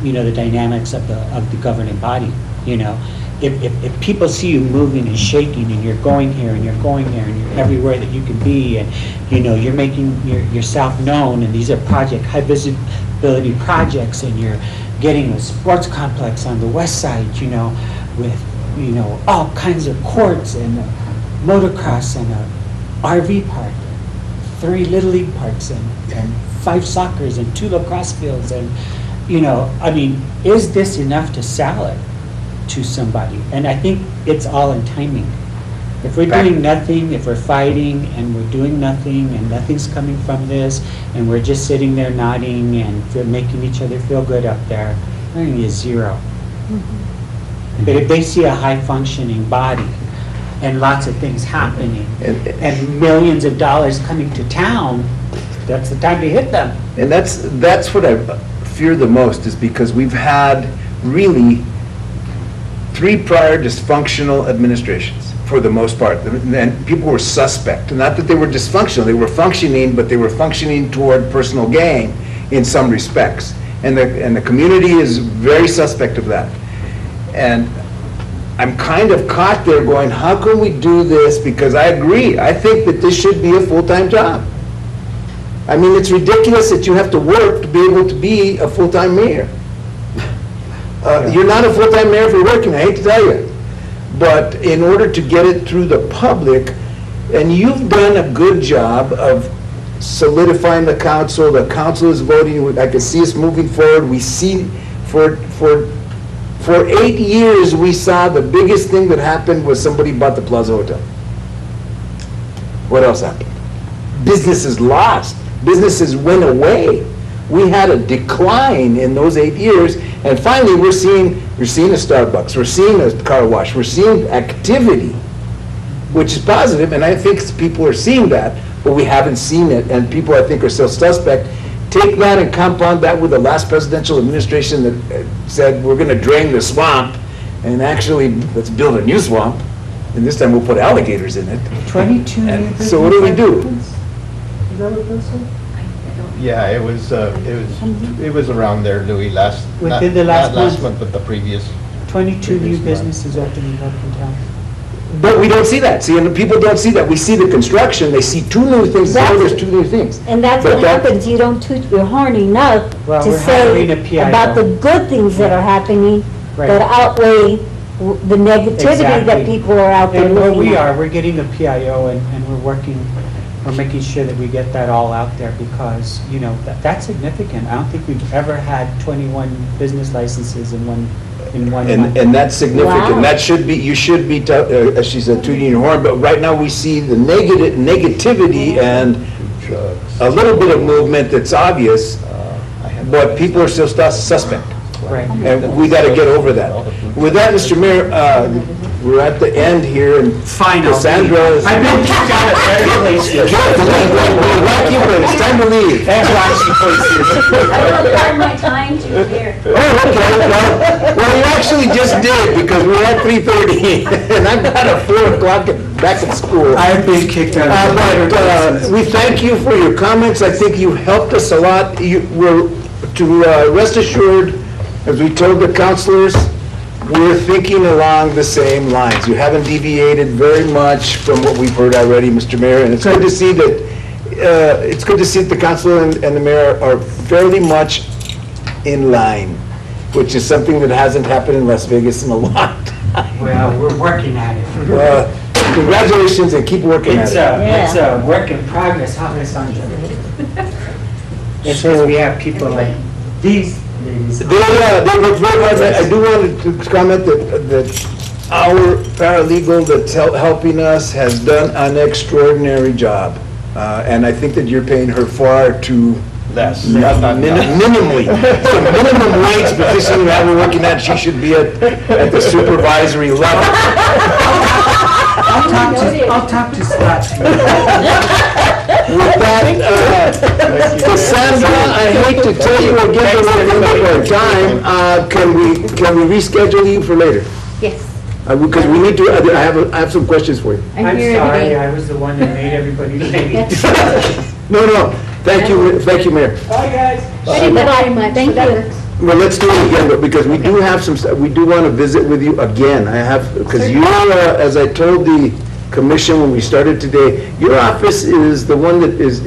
you know, the dynamics of the governing body, you know. If people see you moving and shaking, and you're going here, and you're going there, and you're everywhere that you can be, and, you know, you're making yourself known, and these are high visibility projects, and you're getting a sports complex on the west side, you know, with, you know, all kinds of courts, and a motocross, and a RV park, 3 Little League parks, and 5 soccers, and 2 lacrosse fields, and, you know, I mean, is this enough to sell it to somebody? And I think it's all in timing. If we're doing nothing, if we're fighting, and we're doing nothing, and nothing's coming from this, and we're just sitting there nodding, and making each other feel good up there, they're gonna get 0. But if they see a high-functioning body, and lots of things happening, and millions of dollars coming to town, that's the time to hit them. And that's what I've fear the most is because we've had really 3 prior dysfunctional administrations, for the most part. And people were suspect. Not that they were dysfunctional, they were functioning, but they were functioning toward personal gain in some respects. And the community is very suspect of that. And I'm kind of caught there going, how can we do this? Because I agree, I think that this should be a full-time job. I mean, it's ridiculous that you have to work to be able to be a full-time mayor. You're not a full-time mayor if you're working, I hate to tell you. But in order to get it through the public, and you've done a good job of solidifying the council is voting, I can see us moving forward, we see, for 8 years, we saw the biggest thing that happened was somebody bought the Plaza Hotel. What else happened? Businesses lost, businesses went away. We had a decline in those 8 years, and finally we're seeing a Starbucks, we're seeing a car wash, we're seeing activity, which is positive, and I think people are seeing that, but we haven't seen it, and people, I think, are still suspect. Take that and compound that with the last presidential administration that said, we're gonna drain the swamp, and actually, let's build a new swamp, and this time we'll put alligators in it. 22 new And business so what do we do? licenses? Is that what that said? Yeah, it was around there, Louis, Within the last not last month. month, but the previous. 22 new Previous month. businesses opening up in town. But we don't see that, see, and the people don't see that. We see the construction, they see 2 new things, now there's 2 new things. And that's But what that- happens, you don't toot your horn enough Well, to we're say having a PIO. about the good things that are happening Right. that outweigh the negativity that Exactly. people are out there And where looking we at. are, we're getting a PIO and we're making sure that we get that all out there because, you know, that's significant. I don't think we've ever had 21 business licenses in one month. And that's significant, Wow. that should be, you should be, as she said, tooting your horn, but right now we see the negativity and a little bit of movement that's obvious, but people are still suspect. Right. And we gotta get over that. With that, Mr. Mayor, we're at the end here, and Final. Cassandra is... I've been kicked out of every place. It's time to leave. Thanks for asking, please. I will part my time to here. Oh, okay, well, you actually just did, because we're at 3:30, and I've got a 4 o'clock back at school. I've been kicked out of every place. We thank you for your comments, I think you helped us a lot. Rest assured, as we told the councilors, we're thinking along the same lines. You haven't deviated very much from what we've heard already, Mr. Mayor, and it's good to see that the council and the mayor are fairly much in line, which is something that hasn't happened in Las Vegas in a long time. Well, we're working at it. Congratulations and keep working at it. It's a work in progress, huh, Ms. Sandra? It's because we have people like these ladies. They work very hard. I do want to comment that our paralegal that's helping us has done an extraordinary job. And I think that you're paying her far too Less. minimally. It's a minimum wage position that we're looking at, she should be at the supervisory level. I'll talk to Scott. With that, Cassandra, I hate to tell you again, we're running out of time. Can we reschedule you for later? Yes. Because we need to, I have some questions for you. I'm sorry, I was the one that made everybody late. No, thank you, Mayor. Bye, guys. Thank you very much. Thank you. Well, let's do it again, because we do have we do want to visit with you again. Because you, as I told the commission when we started today, your office is the one that is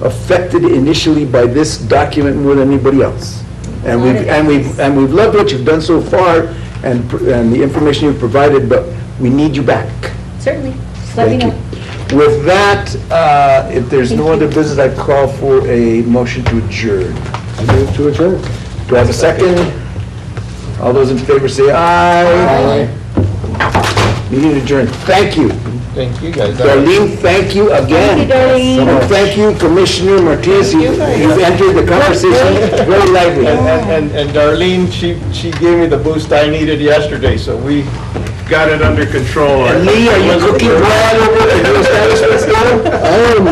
affected initially by this document more than anybody else. And we've loved what you've done so far and the information you've provided, but we need you back. Certainly. Just let me Thank know. you. With that, if there's no other business, I call for a motion to adjourn. I move to adjourn. Do I have a second? All those in favor say aye. Meeting adjourned. Thank you. Thank you, guys. Darlene, thank you again. Thank you, Darlene. And thank you, Commissioner Martinez. You've entered the conversation very lively. And Darlene, she gave me the boost I needed yesterday, so we got it under control. And Lee, are you cooking bread over at your establishment still? I am